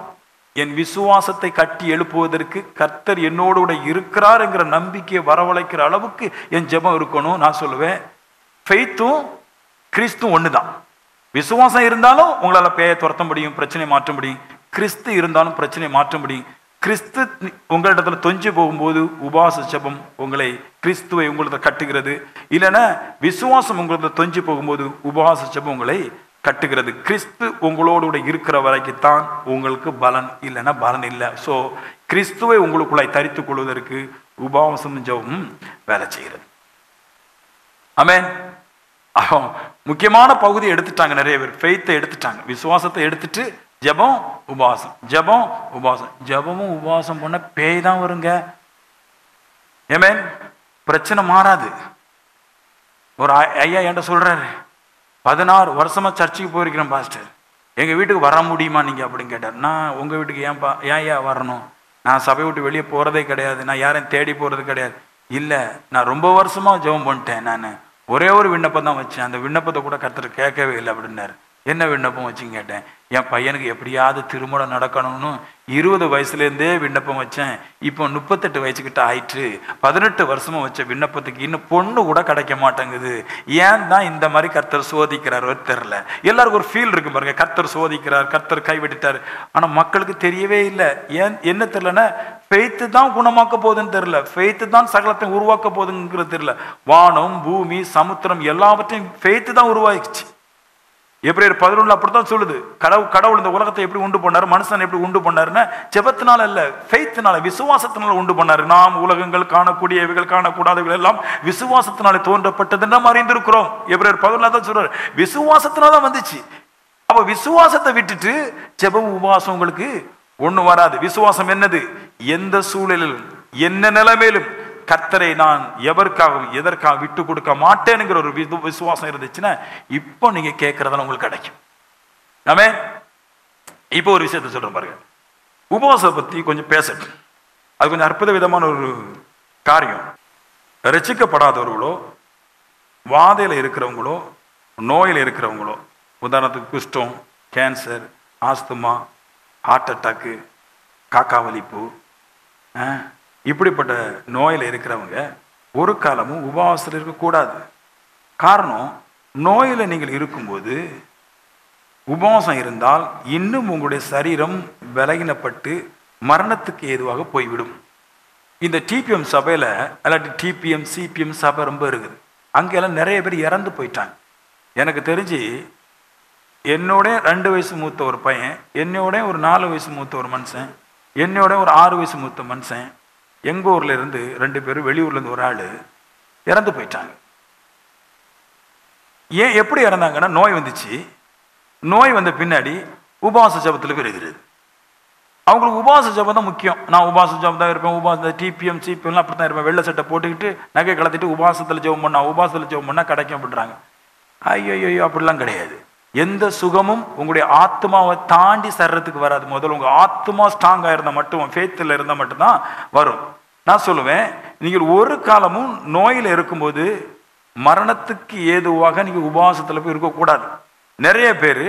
என் விசுவாசத்தை கட்டி எழுப்புவதற்கு கர்த்தர் என்னோடு கூட இருக்கிறார் என்கிற நம்பிக்கையை வரவழைக்கிற அளவுக்கு என் ஜெபம் இருக்கணும். நான் சொல்லுவேன், ஃபெய்த்தும் கிறிஸ்துவும் ஒண்ணுதான். விசுவாசம் இருந்தாலும் உங்களால பேயை துரத்த முடியும், பிரச்சனையை மாற்ற முடியும். கிறிஸ்து இருந்தாலும் பிரச்சனையை மாற்ற முடியும். கிறிஸ்து உங்களிடத்துல தொஞ்சு போகும்போது உபவாச ஜெபம் உங்களை, கிறிஸ்துவை உங்களிடத்துல கட்டுகிறது. இல்லைன்னா விசுவாசம் உங்களிடத்துல தொஞ்சு போகும்போது உபவாச ஜெபம் உங்களை கட்டுகிறது. கிறிஸ்து உங்களோடு இருக்கிற வரைக்கும் தான் உங்களுக்கு பலன், இல்லைன்னா பலன் இல்லை. ஸோ கிறிஸ்துவை உங்களுக்குள்ளாய் தரித்துக் கொள்வதற்கு உபவாசம் ஜெபமும் வேலை செய்கிறது. ஆமென். முக்கியமான பகுதியை எடுத்துட்டாங்க நிறைய பேர். ஃபெய்த்தை எடுத்துட்டாங்க, விசுவாசத்தை எடுத்துட்டு ஜெபம் உபவாசம், ஜெபமும் உபவாசம் பண்ண பேய் தான் வருங்க. ஆமென். பிரச்சனை மாறாது. ஒரு ஐயா என்கிட்ட சொல்றாரு, 16 வருஷமா சர்ச்சுக்கு போயிருக்கிறேன் பாஸ்டர், எங்க வீட்டுக்கு வர முடியுமா நீங்க அப்படின்னு கேட்டார். நான் உங்க வீட்டுக்கு ஏன் வரணும்? நான் சபை விட்டு வெளியே போறதே கிடையாது, நான் யாரையும் தேடி போறது கிடையாது. இல்லை, நான் ரொம்ப வருஷமா ஜெபம் பண்ணிட்டேன், நான் ஒரே ஒரு விண்ணப்பம் தான் வச்சேன், அந்த விண்ணப்பத்தை கூட கர்த்தர் கேட்கவே இல்லை அப்படின்னாரு. என்ன விண்ணப்பம் வச்சுன்னு கேட்டேன். என் பையனுக்கு எப்படியாவது திருமணம் நடக்கணும்னு 20 வயசுலேருந்தே விண்ணப்பம் வச்சேன். இப்போ 38 வயசுக்கிட்ட ஆயிற்று. 18 வருஷமா வச்ச விண்ணப்பத்துக்கு இன்னும் பொண்ணு கூட கிடைக்க மாட்டேங்குது. ஏன் தான் இந்த மாதிரி கர்த்தர் சோதிக்கிறாரோ தெரில. எல்லாருக்கும் ஒரு ஃபீல் இருக்கு பாருங்க, கர்த்தர் சோதிக்கிறார், கர்த்தர் கைவிட்டுட்டார். ஆனால் மக்களுக்கு தெரியவே இல்லை. ஏன் என்ன தெரிலன்னா, ஃபெய்த்து தான் குணமாக்க போகுதுன்னு தெரியல, ஃபெய்த்து தான் சகலத்தை உருவாக்க போகுதுங்கிறது தெரியல. வானம், பூமி, சமுத்திரம் எல்லாவற்றையும் ஃபெய்த்து தான் உருவாக்கிச்சு. எப்ரேயர் 11 அப்படித்தான் சொல்லுது. கடவுள் இந்த உலகத்தை எப்படி உண்டு பண்ணாரு, மனுஷன் எப்படி உண்டு பண்ணாருன்னா ஜெபத்தினால இல்ல, ஃபெய்த்னால, விசுவாசத்தினால உண்டு பண்ணாரு. நாம் உலகங்கள் காணக்கூடியவைகள் காணக்கூடாதவைகள் எல்லாம் விசுவாசத்தினால தோன்றப்பட்டது நாம் அறிந்திருக்கிறோம். எப்ரேயர் 11 தான் சொல்றாரு, விசுவாசத்தினால வந்துச்சு. அப்ப விசுவாசத்தை விட்டுட்டு ஜெபம் உபவாசம் உங்களுக்கு ஒண்ணு வராது. விசுவாசம் என்னது? எந்த சூழலிலும் என்ன நிலைமையிலும் கர்த்தரை நான் எதற்காக விட்டு கொடுக்க மாட்டேனுங்கிற ஒரு விசுவாசம் இருந்துச்சுன்னா இப்போ நீங்க கேட்கறதெல்லாம் உங்களுக்கு கிடைக்கும். ஆமென். இப்போ ஒரு விஷயத்த சொல்றேன் பாருங்க, உபவாசத்தை பத்தி கொஞ்சம் பேசட்டும். அது கொஞ்சம் அற்புத விதமான ஒரு காரியம். ரட்சிக்கப்படாதவர்களோ, வாதையில இருக்கிறவங்களோ, நோயில் இருக்கிறவங்களோ, உதாரணத்துக்கு குஷ்டம், கேன்சர், ஆஸ்துமா, ஹார்ட் அட்டாக்கு, காக்கா வலிப்பு, இப்படிப்பட்ட நோயில் இருக்கிறவங்க ஒரு காலமும் உபவாசத்தில் இருக்கக்கூடாது. காரணம், நோயில் நீங்கள் இருக்கும்போது உபவாசம் இருந்தால் இன்னும் உங்களுடைய சரீரம் பலகீனப்பட்டு மரணத்துக்கு ஏதுவாக போய்விடும். இந்த டிபிஎம் சபையில், இல்லாட்டி டிபிஎம் சிபிஎம் சபை ரொம்ப இருக்குது, அங்கெல்லாம் நிறைய பேர் இறந்து போயிட்டாங்க. எனக்கு தெரிஞ்சு என்னோட 2 வயசு மூத்த ஒரு பையன், என்னோட ஒரு 4 வயசு மூத்த ஒரு மனுஷன், என்னோட ஒரு 6 வயசு மூத்த மனுஷன், எங்கள் ஊரில் இருந்து 2 பேரும், வெளியூர்லேருந்து ஒரு ஆள் இறந்து போயிட்டாங்க. ஏன் எப்படி இறந்தாங்கன்னா, நோய் வந்துச்சு. நோய் வந்த பின்னாடி உபவாச ஜபத்தில் பெறுகிறது. அவங்களுக்கு உபவாச ஜபம் தான் முக்கியம். நான் உபவாச ஜபம் தான் இருப்பேன், உபவாச டிபிஎம் சிபிஎம்லாம் அப்படி தான் இருப்பேன். வெள்ளை சட்டை போட்டுக்கிட்டு நகை கலத்திட்டு உபவாசத்தில் ஜெபம் பண்ணால் கிடைக்கும் அப்படின்றாங்க. ஐயோ, அப்படிலாம் கிடையாது. எந்த சுகமும் உங்களுடைய ஆத்மாவை தாண்டி சர்றதுக்கு வராது. முதல்ல உங்க ஆத்மா ஸ்ட்ராங்கா இருந்தால் மட்டும், ஃபேத்தில் இருந்தால் மட்டும்தான் வரும். நான் சொல்லுவேன், நீங்கள் ஒரு காலமும் நோயில் இருக்கும்போது மரணத்துக்கு ஏதுவாக நீங்கள் உபவாசத்தில் போய் இருக்கக்கூடாது. நிறைய பேர்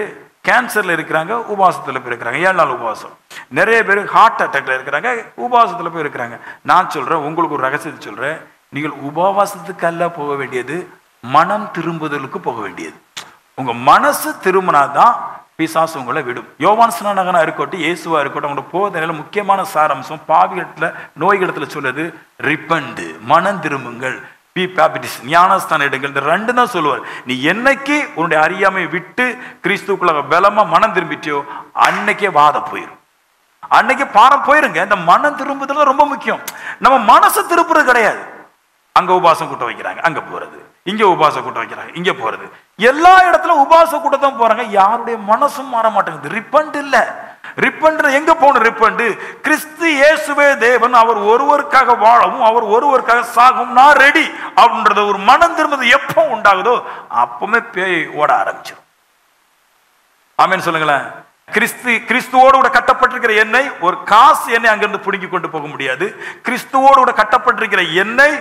கேன்சரில் இருக்கிறாங்க, உபவாசத்தில் போய் இருக்கிறாங்க, 7 நாள் உபவாசம். நிறைய பேர் ஹார்ட் அட்டாக்ல இருக்கிறாங்க, உபவாசத்தில் போய் இருக்கிறாங்க. நான் சொல்கிறேன், உங்களுக்கு ஒரு ரகசியத்தை சொல்கிறேன், நீங்கள் உபவாசத்துக்கு அல்ல போக வேண்டியது, மனம் திரும்புதலுக்கு போக வேண்டியது. உங்கள் மனசு திரும்பினாதான் பிசாசு உங்களை விடும். யோவான் ஸ்நானகனா இருக்கட்டும், இயேசுவா இருக்கட்டும், அவங்களோட போதனையில முக்கியமான சாராம்சம் பாவிகளத்துல நோய்களத்துல சொல்லுது ரிப்பண்ட், மனம் திரும்புங்கள், பி பேப்டிஸ், ஞானஸ்தானம் எடுங்கள். இந்த ரெண்டு தான் சொல்லுவார். நீ என்னைக்கு உன்னுடைய அறியாமையை விட்டு கிறிஸ்துக்குள்ள பலமா மனம் திரும்பிட்டியோ அன்னைக்கே வாத போயிடும், அன்னைக்கு பாரம் போயிருங்க. இந்த மனம் திரும்புதல் ரொம்ப முக்கியம். நம்ம மனசை திருப்புறது கிடையாது. அங்க உபாசம் கூட்டம் வைக்கிறாங்க, அங்க போறது, இங்க உபாச கூட்டம் வைக்கிறாங்க, இங்க போறது, எல்லா இடத்துல உபாச கூட்டம் போறாங்க. யாருடைய மனசும் மாற மாட்டேங்குது. ரிப்பண்ட் இல்ல. ரிப்பண்ட் எங்க போன? ரிப்பண்ட் கிறிஸ்து இயேசுவே தேவன், அவர் ஒருவருக்காக வாழவும் அவர் ஒருவருக்காக சாகவும் நான் ரெடி அப்படின்றத ஒரு மனம் திரும்புது எப்போ உண்டாகுதோ அப்பவுமே பேய் ஓட ஆரம்பிச்சிடும். ஆமென் சொல்லுங்களேன். கிறிஸ்துவோடு கூட கட்டப்பட்டிருக்கிற எண்ணெய் ஒரு காசு எண்ணெய் அங்கிருந்து பிடுங்கி கொண்டு போக முடியாது. கிறிஸ்துவோடு கூட கட்டப்பட்டிருக்கிற எண்ணெய்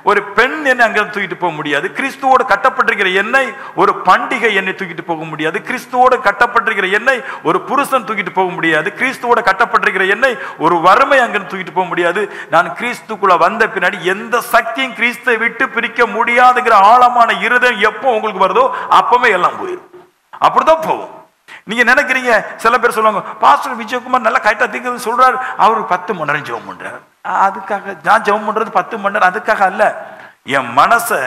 ஒரு பெண் எண்ணெய் அங்கிருந்து தூக்கிட்டு போக முடியாது. கிறிஸ்துவோடு கட்டப்பட்டிருக்கிற எண்ணெய் ஒரு பண்டிகை எண்ணெய் தூக்கிட்டு போக முடியாது. கிறிஸ்துவோடு கட்டப்பட்டிருக்கிற எண்ணெய் ஒரு புருஷன் தூக்கிட்டு போக முடியாது. கிறிஸ்துவோடு கட்டப்பட்டிருக்கிற எண்ணெய் ஒரு வறுமை அங்கிருந்து தூக்கிட்டு போக முடியாது. நான் கிறிஸ்துக்குள்ள வந்த பின்னாடி எந்த சக்தியும் கிறிஸ்துவை விட்டு பிரிக்க முடியாதுங்கிற ஆழமான இருதயம் எப்போ உங்களுக்கு வருதோ அப்பவே எல்லாம் போயிடும். அப்படிதான் போகும். நீங்க நினைக்கிறீங்க, சில பேர் சொல்லுவாங்க பாஸ்டர் விஜயகுமார் நல்லா கரெக்டா தீர்க்கிறது சொல்றாரு, அவரு 10 மணி நேரம் ஜெபம் பண்றாரு. அதுக்காக நான் ஜெபம் பண்றது 10 மணி நேரம் அதுக்காக அல்ல. என் மனசை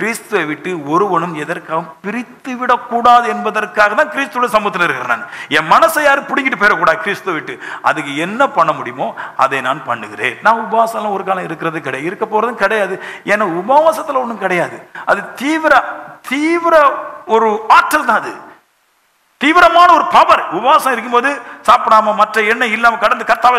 கிறிஸ்துவை விட்டு ஒருவனும் எதற்காகவும் பிரித்து விடக்கூடாது என்பதற்காக தான் கிறிஸ்துவோட சமூகத்தில் இருக்கிறேன். நான் என் மனசை யாரும் பிடிக்கிட்டு போயிடக்கூடாது கிறிஸ்துவை விட்டு. அதுக்கு என்ன பண்ண முடியுமோ அதை நான் பண்ணுகிறேன். நான் உபவாசம் ஒரு காலம் இருக்கிறது கிடையாது, இருக்க போறதும் கிடையாது. ஏன்னா உபவாசத்துல ஒன்றும் கிடையாது. அது தீவிர ஒரு ஆற்றல் தான். அது தீவிரமான ஒரு பவர். உபவாசம் இருக்கும்போது சாப்பிடாம மற்ற எண்ணெய் இல்லாம கடந்து கர்த்தாவை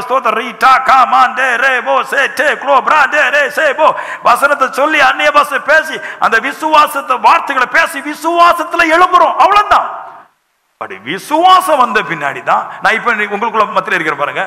வசனத்தை சொல்லி அந்நிய பாஷை பேசி அந்த விசுவாசத்தை வார்த்தைகளை பேசி விசுவாசத்துல எழும்புறோம். அவ்வளவுதான். அப்படி விசுவாசம் வந்த பின்னாடி தான் நான் இப்ப உங்களுக்குள்ள மத்தியில இருக்கிற பாருங்க,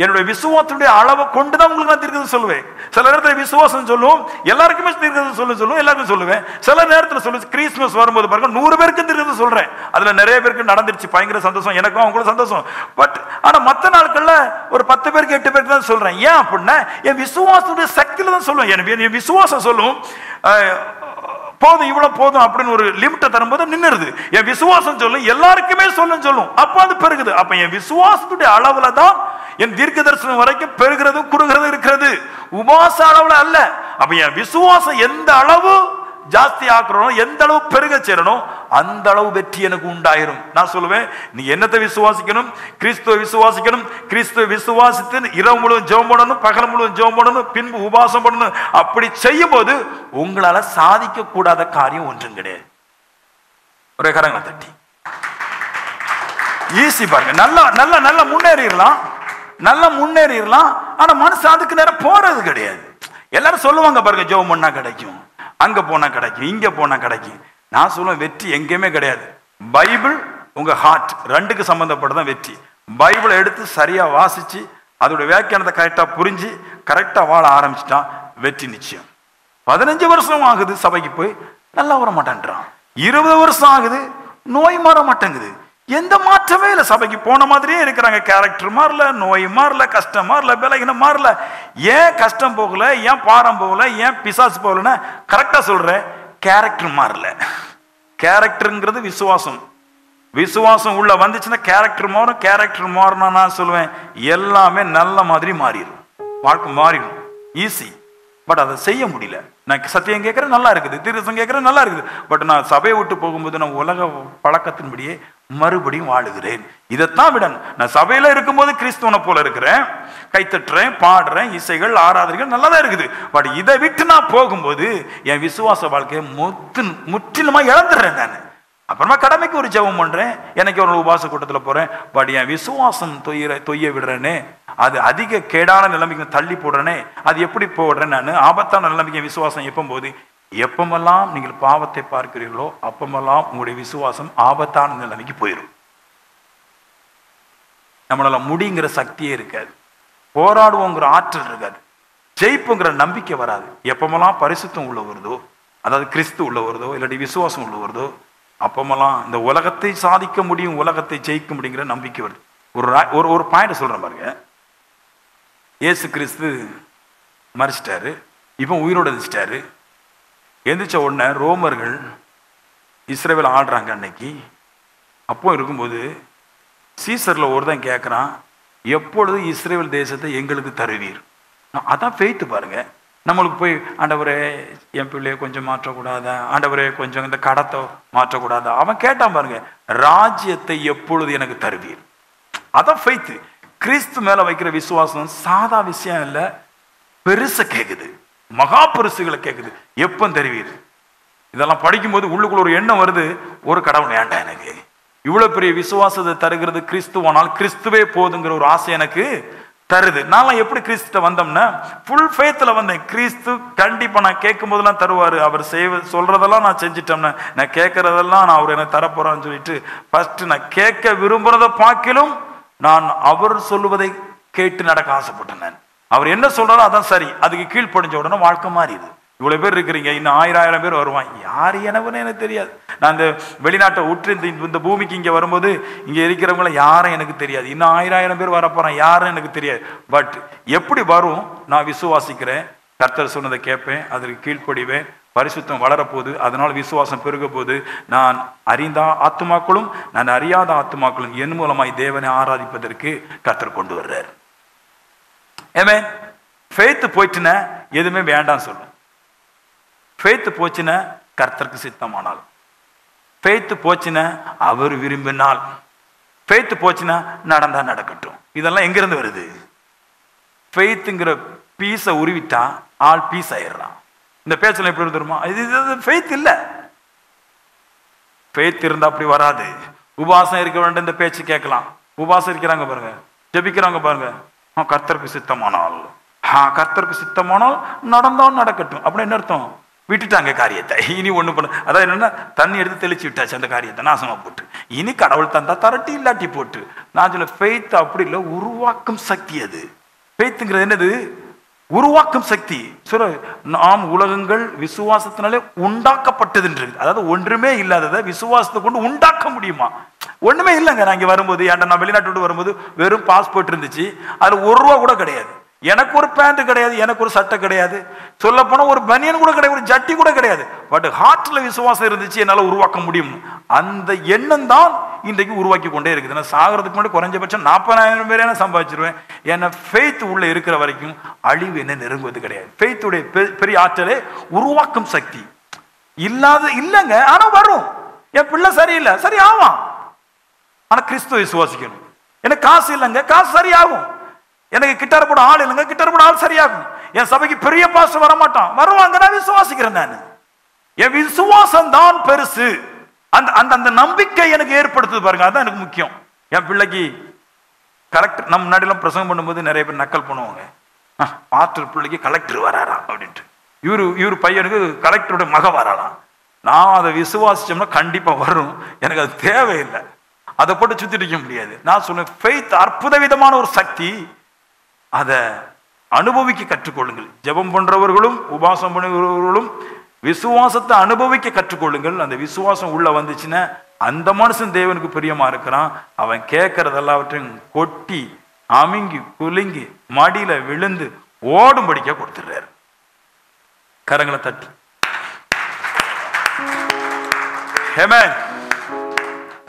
என்னுடைய விசுவாசத்துடைய அளவை கொண்டுதான் உங்களுக்கு நான் தீர்க்கதரிசனம் சொல்லுவேன். சில நேரத்தில் விசுவாசம் சொல்லுவோம், எல்லாருக்குமே தீர்க்கதரிசனம் சொல்லுவோம், எல்லாருக்கும் சொல்லுவேன். சில நேரத்தில் சொல்லு கிறிஸ்துமஸ் வரும்போது பாருங்க 100 பேருக்கு தீர்க்கதரிசனம் சொல்றேன். அதுல நிறைய பேருக்கு நடந்துருச்சு, பயங்கர சந்தோஷம், எனக்கும் அவங்களும் சந்தோஷம். பட் ஆனா மற்ற நாட்கள்ல ஒரு 10 பேருக்கு 8 பேருக்கு தான் சொல்றேன். ஏன் அப்படின்னா என் விசுவாசத்துடைய சக்தியில தான் சொல்லுவேன். என் விசுவாசம் சொல்லும் போதும், இவ்வளவு போதும் அப்படின்னு ஒரு லிமிட்டை தரும்போது நின்னுருது. என் விசுவாசம் சொல்லும் எல்லாருக்குமே சொல்லும், அப்ப அது பெருகுது. அப்ப என் விசுவாசத்துடைய அளவுல தான் என் தீர்க்க தரிசனம் வரைக்கும் பெருகிறதும் குறுகிறதும் இருக்கிறது, உபவாச அளவுல அல்ல. அப்ப என் விசுவாசம் எந்த அளவு ஜாஸ்தி ஆக்குறோம், எந்த அளவு பெருக சேரணும், அந்த அளவு வெற்றி எனக்கு உண்டாயிரும். நான் சொல்லுவேன், நீ என்னத்தை விசுவாசிக்கணும்? கிறிஸ்துவை விசுவாசிக்கணும். கிறிஸ்துவை விசுவாசித்து இரவு முழுவதும் ஜெபம் பண்ணணும், பகல் முழுவதும் ஜெபம் பண்ணணும், பின்பு உபவாசம் பண்ணணும். அப்படி செய்யும் போது உங்களால சாதிக்க கூடாத காரியம் ஒன்றும் கிடையாது. ஒரே கரங்களை தட்டி ஈஸி பாருங்க. நல்லா முன்னேறிடலாம். ஆனா மனசு அதுக்கு நேரம் போறது கிடையாது. எல்லாரும் சொல்லுவாங்க பாருங்க, ஜெபம் பண்ணா கிடைக்கும், அங்க போனா கிடைக்கும், இங்க போனா கிடைக்கும். நான் சொல்லுவேன், வெற்றி எங்கேயுமே கிடையாது. பைபிள் உங்க ஹார்ட் ரெண்டுக்கு சம்பந்தப்பட்டதான் வெற்றி. பைபிளை எடுத்து சரியா வாசிச்சு அதோட வியாக்கியானத்தை கரெக்டா புரிஞ்சு கரெக்டா வாழ ஆரம்பிச்சுட்டான், வெற்றி நிச்சயம். 15 வருஷம் ஆகுது சபைக்கு போய் நல்லா வர மாட்டேன்றான். 20 வருஷம் ஆகுது நோய் மாற மாட்டேங்குது. எந்த மாற்றமே இல்லை. சபைக்கு போன மாதிரியே இருக்கிறாங்க. கேரக்டர் மாறல, நோய் மாறல, கஷ்டம் மாறல, பலகீனம் மாறல. ஏன் கஷ்டம் போகல, ஏன் பாரம் போகல, ஏன் பிசாசு போகலன்னா கரெக்டா சொல்றேன், கேரக்டர் மாறல. கேரக்டருங்கிறது விசுவாசம் உள்ள வந்துச்சுன்னா கேரக்டர் மாறும். கேரக்டர் மாறணும். நான் சொல்லுவேன் எல்லாமே நல்ல மாதிரி மாறிடும், வாழ்க்கை மாறிடும். ஈஸி. பட் அதை செய்ய முடியல. நான் சத்தியம் கேட்கறேன், நல்லா இருக்குது. தீர்க்கம் கேட்கறேன், நல்லா இருக்குது. பட் நான் சபையை விட்டு போகும்போது நான் உலக பழக்கத்தின்படியே மறுபடியும் வாழுகிறேன். இதைத்தான் விட நான் சபையில இருக்கும்போது கிறிஸ்துவனை போல இருக்கிறேன், கைத்தட்டுறேன், பாடுறேன், இசைகள், ஆராதனைகள் நல்லா தான் இருக்குது. பட் இதை விட்டு நான் போகும்போது என் விசுவாச வாழ்க்கையை முற்றிலுமா இழந்துடுறேன். நான் அப்புறமா கடமைக்கு ஒரு ஜெபம் பண்றேன், எனக்கு ஒரு உபவாச கூட்டத்தில் போறேன். பட் என் விசுவாசம் தொய்ய விடுறேனே, அது அதிக கேடான நிலைமைக்கு தள்ளி போடுறேனே, அது எப்படி போடுறேன்? நான் ஆபத்தான நிலைமைக்கு விசுவாசம் எப்போது, எப்பமெல்லாம் நீங்கள் பாவத்தை பார்க்கிறீர்களோ அப்பமெல்லாம் உங்களுடைய விசுவாசம் ஆபத்தான நிலைமைக்கு போயிடும். நம்மளால முடிங்கிற சக்தியே இருக்காது, போராடுவோங்கிற ஆற்றல் இருக்காது, ஜெயிப்புங்கிற நம்பிக்கை வராது. எப்பமெல்லாம் பரிசுத்தம் உள்ள வருதோ, அதாவது கிறிஸ்து உள்ள வருதோ, இல்லாட்டி விசுவாசம் உள்ள வருதோ, அப்பமெல்லாம் இந்த உலகத்தை சாதிக்க முடியும், உலகத்தை ஜெயிக்க முடியுங்கிற நம்பிக்கை வருது. ஒரு பாயிண்ட் சொல்றேன் பாருங்க. இயேசு கிறிஸ்து மரிச்சிட்டாரு, இப்போ உயிரோடு எந்திரிச்சிட்டாரு. எந்திரிச்ச உடனே ரோமர்கள் இஸ்ரவேல் ஆடுறாங்க. அன்னைக்கு அப்போ இருக்கும்போது சீசரில் ஒருத்தன் கேட்குறான், எப்பொழுது இஸ்ரேல் தேசத்தை எங்களுக்கு தருவீர்? அதான் ஃபெய்த்து பாருங்க. நம்மளுக்கு போய் ஆண்டவரே என் பிள்ளையை கொஞ்சம் மாற்றக்கூடாதா, ஆண்டவரே கொஞ்சம் இந்த கடத்தை மாற்றக்கூடாதா, அவன் கேட்டான் பாருங்க, ராஜ்யத்தை எப்பொழுது எனக்கு தருவீர்? அதான் ஃபெய்த்து. கிறிஸ்து மேல வைக்கிற விசுவாசம் சாதா விஷயம் இல்லை, பெருசை கேட்குது, மகா பெருசுகளை கேட்குது. எப்போ தருவீர்? இதெல்லாம் படிக்கும்போது உள்ளுக்குள்ள ஒரு எண்ணம் வருது, ஒரு கடவுள் வேண்டாம் எனக்கு, இவ்வளவு பெரிய விசுவாசத்தை தருகிறது கிறிஸ்துவானால் கிறிஸ்துவே போதுங்கிற ஒரு ஆசை எனக்கு தருது. நான் எப்படி கிறிஸ்துட்ட வந்தோம்னா ஃபுல் ஃபேத்தில் வந்தேன். கிறிஸ்து கண்டிப்பா நான் கேட்கும் போதெல்லாம் தருவாரு, அவர் சொல்றதெல்லாம் நான் செஞ்சிட்டோம்னா, நான் கேட்கறதெல்லாம் நான் அவர் எனக்கு தரப்போறான்னு சொல்லிட்டு ஃபர்ஸ்ட் நான் கேட்க விரும்புறத பார்க்கிலும் நான் அவர் சொல்லுவதை கேட்டு நடக்க ஆசைப்பட்டேன். நான் அவர் என்ன சொல்றாரோ அதான் சரி, அதுக்கு கீழ்ப்படிஞ்ச உடனே வாழ்க்கை மாறிடுது. இவ்வளவு பேர் இருக்கிறீங்க, இன்னும் 1000 பேர் வருவான், யார் எனவுன்னு எனக்கு தெரியாது. நான் இந்த வெளிநாட்டை விட்டு இந்த பூமிக்கு இங்கே வரும்போது இங்கே இருக்கிறவங்கள யாரும் எனக்கு தெரியாது. இன்னும் 1000 பேர் வரப்போறான், யாரும் எனக்கு தெரியாது. பட் எப்படி வரும்? நான் விசுவாசிக்கிறேன், கர்த்தர் சொன்னதை கேட்பேன், அதற்கு கீழ்ப்படிவேன், பரிசுத்தம் வளரப்போகுது, அதனால் விசுவாசம் பெருக போது. நான் அறிந்த ஆத்துமாக்களும் நான் அறியாத ஆத்துமாக்களும் என் மூலமாய் தேவனை ஆராதிப்பதற்கு கர்த்தர் கொண்டு வர்றார். ஆமென். ஃபெய்த் போயிட்டுன்னா எதுவுமே வேண்டாம் சொல்லும். ஃபெய்த் போச்சுன்னா கர்த்தருக்கு சித்தமானால், ஃபெய்த் போச்சுன்னா அவர் விரும்பினால், ஃபெய்த் போச்சுன்னா நடந்தா நடக்கட்டும். இதெல்லாம் எங்கிருந்து வருது? ஃபெய்த்துங்கிற பீஸை உருவிட்டா ஆள் பீஸ் ஆயிடுறான். இந்த பேச்செல்லாம் எப்படி தெரியுமா? இது ஃபெய்த் இல்லை. ஃபெய்த் இருந்தா அப்படி வராது. உபாசம் இருக்க வேண்டிய இந்த பேச்சு கேட்கலாம். உபாசம் இருக்கிறாங்க பாருங்க, ஜெபிக்கிறாங்க பாருங்க, கர்த்தருக்கு சித்தமானால், கர்த்தருக்கு சித்தமானால் நடந்தாலும் நடக்கட்டும். அப்படி என்ன அர்த்தம்? விட்டுட்டாங்க காரியத்தை, இனி ஒண்ணு பண்ண. அதாவது என்னன்னா, தண்ணி எடுத்து தெளிச்சு விட்டாச்சு அந்த காரியத்தை நாசமா போட்டு. இனி கடவுள் தந்தா தரட்டி இல்லாட்டி போட்டு. நான் சொல்ல ஃபெய்த் அப்படி இல்லை, உருவாக்கும் சக்தி. அது ஃபெய்த்துங்கிறது என்னது? உருவாக்கும் சக்தி. சொல்ல நாம் உலகங்கள் விசுவாசத்தினாலே உண்டாக்கப்பட்டதுன்றது. அதாவது ஒன்றுமே இல்லாததை விசுவாசத்தை கொண்டு உண்டாக்க முடியுமா? ஒண்ணுமே இல்லைங்க. நான் இங்க வரும்போது, ஏன்டா நான் வெளிநாட்டு விட்டு வரும்போது வெறும் பாஸ்போர்ட் இருந்துச்சு, அதுல ₹1 கூட கிடையாது. எனக்கு ஒரு பேண்ட் கிடையாது, எனக்கு ஒரு சட்டை கிடையாது, சொல்ல போனா ஒரு பனியன் கூட கிடையாது, ஒரு ஜட்டி கூட கிடையாது. பட் ஹார்ட்ல விசுவாசம் இருந்துச்சு, என்னால உருவாக்க முடியும். அந்த எண்ணம் தான் இன்றைக்கு உருவாக்கி கொண்டே இருக்குது. நான் சாகிறதுக்கு முன்னாடி குறைஞ்சபட்சம் 40,000 பேரே நான் சம்பாதிச்சிருவேன். ஏன்னா ஃபெய்த் உள்ள இருக்கிற வரைக்கும் அழிவு என்ன நெருங்குவது கிடையாது. ஃபெய்த்துடைய பெரிய ஆற்றலே உருவாக்கும் சக்தி. இல்லாத இல்லைங்க, ஆனா வரும். என் பிள்ளை சரியில்லை, சரி ஆவான். ஆனா கிறிஸ்துவ விசுவாசிக்கணும். எனக்கு காசு இல்லைங்க, காசு சரியாகும். எனக்கு கிட்டார் போட ஆள் இல்லைங்க, கிட்டார் போட ஆள் சரியாகும். என் சபைக்கு பெரிய பாஸ்டர் வரமாட்டான், வருவாங்க, நான் விசுவாசிக்கிறேன். நான் என் விசுவாசம் தான் பெருசு. அந்த அந்த நம்பிக்கை எனக்கு ஏற்படுத்துது பாருங்க, அதான் எனக்கு முக்கியம். என் பிள்ளைக்கு கலெக்டர், நம்ம முன்னாடிலாம் பிரசங்கம் பண்ணும்போது நிறைய பேர் நக்கல் பண்ணுவாங்க, பாஸ்டர் பிள்ளைக்கு கலெக்டர் வராரா அப்படின்ட்டு. இவரு பையனுக்கு கலெக்டரோட மக வராலாம். நான் அதை விசுவாசிச்சோம்னா கண்டிப்பா வரும். எனக்கு அது தேவையில்லை, அதை போட்டு சுத்திட்டு இருக்க முடியாது. நான் சொன்னேன், ஃபெய்த் அற்புத விதமான ஒரு சக்தி. அதை அனுபவிக்க கற்றுக்கொள்ளுங்கள். ஜெபம் பண்றவர்களும் உபாசம் பண்ணுறவர்களும் விசுவாசத்தை அனுபவிக்க கற்றுக்கொள்ளுங்கள். அந்த விசுவாசம் உள்ள வந்துச்சுன்னா அந்த மனுஷன் தேவனுக்கு பிரியமா இருக்கிறான். அவன் கேட்கறது எல்லாவற்றையும் கொட்டி அமுங்கி குலுங்கி மடியில விழுந்து ஓடும்படிக்க கொடுத்துடுறாரு. கரங்களை தட்டு. ஆமென்.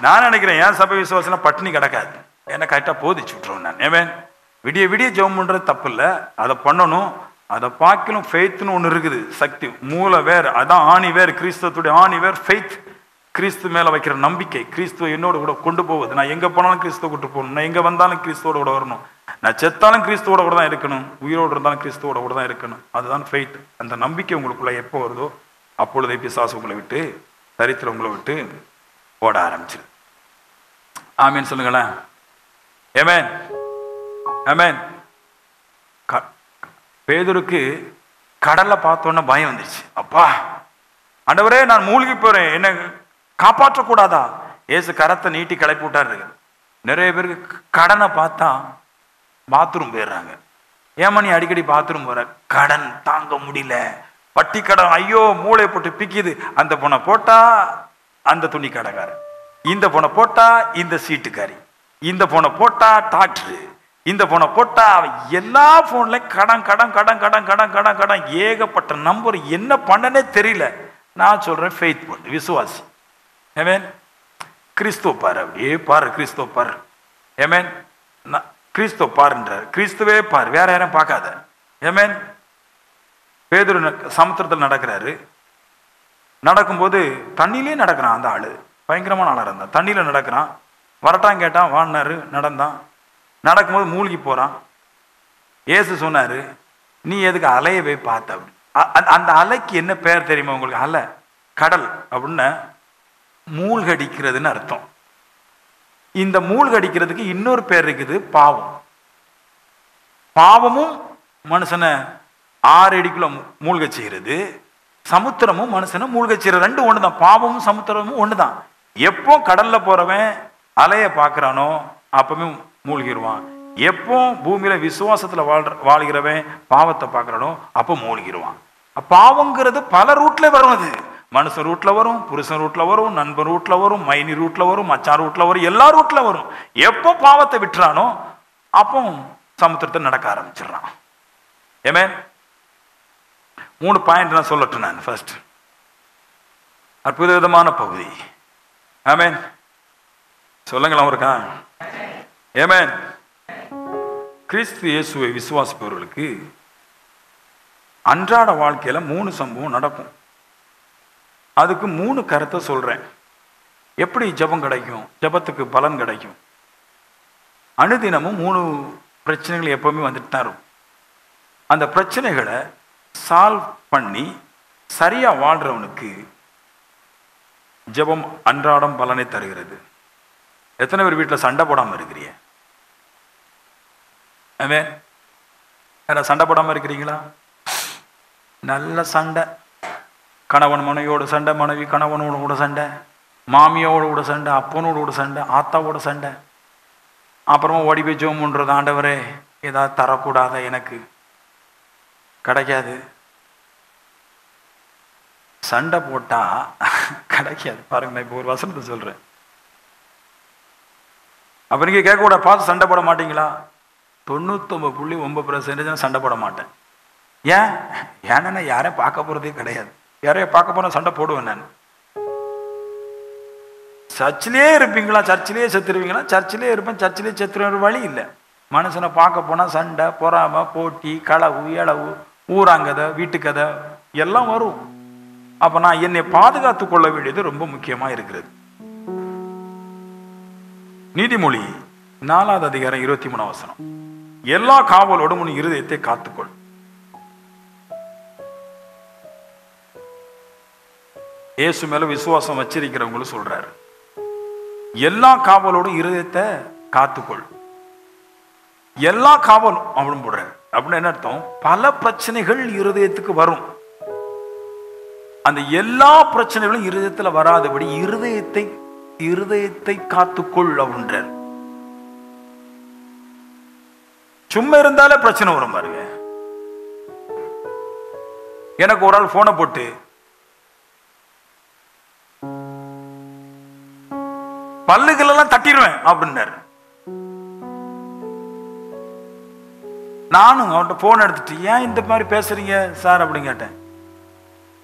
நான் நினைக்கிறேன் என் சபை விசுவாசம் பட்டினி கிடக்காது, என்ன கரெக்டா போதிச்சு விட்டுருவேன் நான். ஆமென். விடிய விடிய ஜெபம் பண்றது தப்பு இல்லை, அதை பண்ணணும். அதை பார்க்கலும் ஃபெய்த்னு ஒன்று இருக்குது, சக்தி, மூல வேர், அதான் ஆணி வேர், கிறிஸ்துவத்துடைய ஆணி வேர் ஃபெய்த். கிறிஸ்து மேல வைக்கிற நம்பிக்கை, கிறிஸ்துவ என்னோட கூட கொண்டு போகுது. நான் எங்க போனாலும் கிறிஸ்துவ கூட்டு போகணும், நான் எங்க வந்தாலும் கிறிஸ்துவோட கூட வரணும், நான் செத்தாலும் கிறிஸ்துவோட கூட தான் இருக்கணும், உயிரோடு இருந்தாலும் கிறிஸ்துவோட கூட தான் இருக்கணும். அதுதான் ஃபெய்த். அந்த நம்பிக்கை உங்களுக்குள்ள எப்போ வருதோ அப்பொழுதே பிசாசு உங்களை விட்டு, தரித்திரம் உங்களை விட்டு ஓட ஆரம்பிச்சிரு. ஆமீன் சொல்லுங்களேன். ஆமென். ஆமென். பேதுருக்கு கடல்ல பார்த்தோன்னா பயம் வந்துருச்சு. அப்பா ஆண்டவரே, நான் மூழ்கி போறேன், என்ன காப்பாற்றக்கூடாதா? ஏசு கரத்தை நீட்டி கிளப்பி விட்டாரு. நிறைய பேருக்கு கடனை பார்த்தா பாத்ரூம் போயிடுறாங்க. ஏமா நீ அடிக்கடி பாத்ரூம் போற? கடன் தாங்க முடியல, வட்டி கடன், ஐயோ மூளை போட்டு பிக்குது. அந்த பொண்ணை போட்டா அந்த துணி கடைக்காரன், இந்த பொண்ணை போட்டா இந்த சீட்டுக்காரி, இந்த பொண்ணை போட்டா டாக்டரு, இந்த போனை போட்டா எல்லா போன்லயும் கடன் கடன் கடன் கடன் கடன் கடன் கடன், ஏகப்பட்ட நம்பர், என்ன பண்ணனே தெரியல. நான் சொல்றேன் ஃபெய்த் பண்ணு, விசுவாசி. ஆமென். கிறிஸ்துவ பாரு, அப்படியே பாரு, கிறிஸ்துவ பாரு. ஏமேன். கிறிஸ்துவ பாருன்றார். கிறிஸ்துவே பாரு, வேற யாரும் பார்க்காத. ஏமேன். பேதுரு சமுத்திரத்தில் நடக்கிறாரு. நடக்கும்போது தண்ணியிலே நடக்கிறான். அந்த ஆளு பயங்கரமான ஆளா இருந்தான். தண்ணியில நடக்கிறான். வரட்டான் கேட்டான், வாடினாரு, நடந்தான். நடக்கும்போது மூழ்கி போறான். ஏசு சொன்னாரு, நீ எதுக்கு அலையை போய் பார்த்த? அந்த அலைக்கு என்ன பேர் தெரியுமா உங்களுக்கு? அலை, கடல் அப்படின்னு மூழ்கடிக்கிறதுன்னு அர்த்தம். இந்த மூழ்கடிக்கிறதுக்கு இன்னொரு பேர் இருக்குது, பாவம். பாவமும் மனுஷனை 6 அடிக்குள்ள மூழ்க செய்கிறது, சமுத்திரமும் மனுஷனை மூழ்க செய்யறது. ரெண்டு ஒண்ணுதான். பாவமும் சமுத்திரமும் ஒண்ணுதான். எப்போ கடல்ல போறவன் அலைய பாக்குறானோ அப்பவே மூழ்கிடுவான். எப்போ பூமியில விசுவாசத்துல வாழ்கிறவன் பாவத்தை பார்க்கறானோ அப்போ மூழ்கிடுவான். பாவங்கிறது பல ரூட்ல வரும். அது மனுஷன் ரூட்ல வரும், புருஷன் ரூட்ல வரும், நண்பன் ரூட்ல வரும், மைனி ரூட்ல வரும், மச்சான் ரூட்ல வரும், எல்லா ரூட்ல வரும். எப்போ பாவத்தை விட்டுறானோ அப்போ சமுத்திரத்தை நடக்க ஆரம்பிச்சிடறான். ஆமென். 3 பாயிண்ட் நான் சொல்லட்டும். நான் ஃபர்ஸ்ட், அற்புதமான பகுதி. ஆமென். சொல்லுங்களா இருக்கா? ஆமென். கிறிஸ்து இயேசுவை விசுவாசிப்பவர்களுக்கு அன்றாட வாழ்க்கையில 3 சம்பவம் நடக்கும். அதுக்கு 3 கருத்தை சொல்றேன். எப்படி ஜெபம் கிடைக்கும், ஜெபத்துக்கு பலன் கிடைக்கும். அனுதினமும் 3 பிரச்சனைகள் எப்பவுமே வந்துட்டு தான் இருக்கும். அந்த பிரச்சனைகளை சால்வ் பண்ணி சரியா வாழ்றவனுக்கு ஜெபம் அன்றாடம் பலனை தருகிறது. எத்தனை பேர் வீட்டில் சண்டை போடாம இருக்கிறீங்க? ஆமென். சண்டை போடாம இருக்கிறீங்களா? நல்ல சண்டை. கணவன் மனைவியோட சண்டை, மனைவி கணவனோட கூட சண்டை, மாமியோட கூட சண்டை, அப்பனோட கூட சண்டை, ஆத்தாவோட சண்டை. அப்புறமா ஓடி போய் ஜெபம் பண்றது, ஆண்டவரே ஏதாவது தரக்கூடாத, எனக்கு கிடைக்காது. சண்டை போட்டா கிடைக்காது. பாருங்க, நான் இப்போ ஒரு வசனத்தை சொல்றேன். அப்ப நீங்க கேட்க கூட, பார்த்து சண்டை போட மாட்டீங்களா? 99.9% சண்டை போட மாட்டேன். ஏன்? ஏன்னா யாரையும் பார்க்க போறதே கிடையாது. யாரையும் பார்க்க போனா சண்டை போடுவேன் நான். சர்ச்சிலே இருப்பீங்களா? சர்ச்சிலே செத்துருவீங்களா? சர்ச்சிலே இருப்பேன், சர்ச்சிலே செத்துற வழி இல்லை. மனுஷனை பார்க்க போனா சண்டை, பொறாம, போட்டி, களவு, இளவு, ஊராங்கதை, வீட்டுக்கதை எல்லாம் வரும். அப்ப நான் என்னை பாதுகாத்து கொள்ள வேண்டியது ரொம்ப முக்கியமா இருக்கிறது. நீதிமொழி 4வது அதிகாரம் 23 வசனம், எல்லா காவலோடும் உன் இருதயத்தை காத்துக்கொள். இயேசு மேல விசுவாசம் வச்சிருக்கிறவங்களும் சொல்றாரு, எல்லா காவலோடும் இருதயத்தை காத்துக்கொள். எல்லா காவலும் அவனும் போடுறாரு. அப்படின்னு என்ன அர்த்தம்? பல பிரச்சனைகள் இருதயத்துக்கு வரும். அந்த எல்லா பிரச்சனைகளும் இருதயத்துல வராதபடி இருதயத்தை காத்துக்கொள் அப்படின்றார். சும்மா இருந்தாலே பிரச்சனை வரும் பாருங்க. எனக்கு ஒரு ஆள் போனை போட்டு, பல்லுகள் எல்லாம் தட்டிடுவேன் அப்படின்னாரு. நானும் அவன்கிட்ட போன் எடுத்துட்டு, ஏன் இந்த மாதிரி பேசுறீங்க சார் அப்படின்னு கேட்டேன்.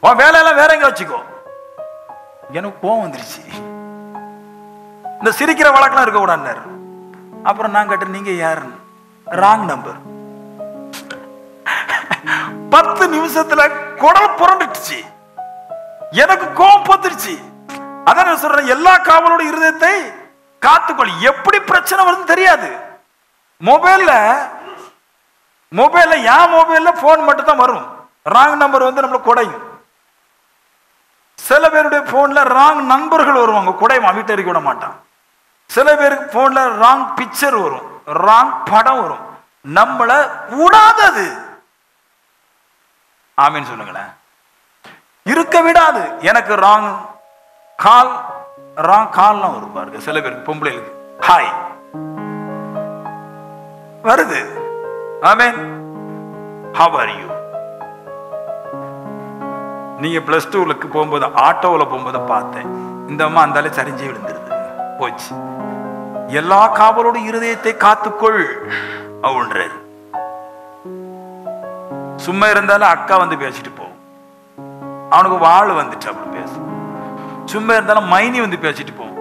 உன் வேலையெல்லாம் வேற எங்க வச்சுக்கோ. எனக்கு கோவம் வந்துருச்சு. இந்த சிரிக்கிற வழக்கெல்லாம் இருக்க கூடாது. அப்புறம் நான் கேட்டேன், நீங்க யாரு? Wrong number. 10 நிமிஷத்துல குடல் புரண்டுச்சு. எனக்கு கோவம் பத்துருச்சு. அதான் சொல்றேன், எல்லா காவலோட இருதயத்தை காத்துக்கொள். எப்படி பிரச்சனை வருதுன்னு தெரியாது. மொபைல்ல என் மொபைல்ல போன் மட்டும் தான் வரும். ராங் நம்பர் வந்து நம்மள குடையும். சில பேருடைய போன்ல ராங் நண்பர்கள் வருவாங்க, குடையும், வீட்டை இருக்க விட மாட்டான். சில பேருக்கு போன்ல ராங் பிக்சர் வரும், ராங் படம் வரும், நம்மள விடாதது. ஆமீன் சொல்லுங்களேன். இருக்க விடாது. எனக்கு ராங் கால்லாம் வரும் பாருங்க. சில பேருக்கு, பொம்பளைகளுக்கு ஹாய் வருது. ஆமீன். how are you? நீங்க +2க்கு போகும்போது ஆட்டோவில் போகும்போது பார்த்தேன், இந்த அம்மா அந்தாலே சரிஞ்சு விழுந்துருது, போச்சு. எல்லா காவலோட இருதயத்தை காத்துக்கொள் அப்படின்றாரு. சும்மா இருந்தாலும் அக்கா வந்து பேசிட்டு போகும், அவனுக்கு வாழ் வந்துட்டு அப்படி பேசும். சும்மா இருந்தாலும் மைனி வந்து பேசிட்டு போகும்,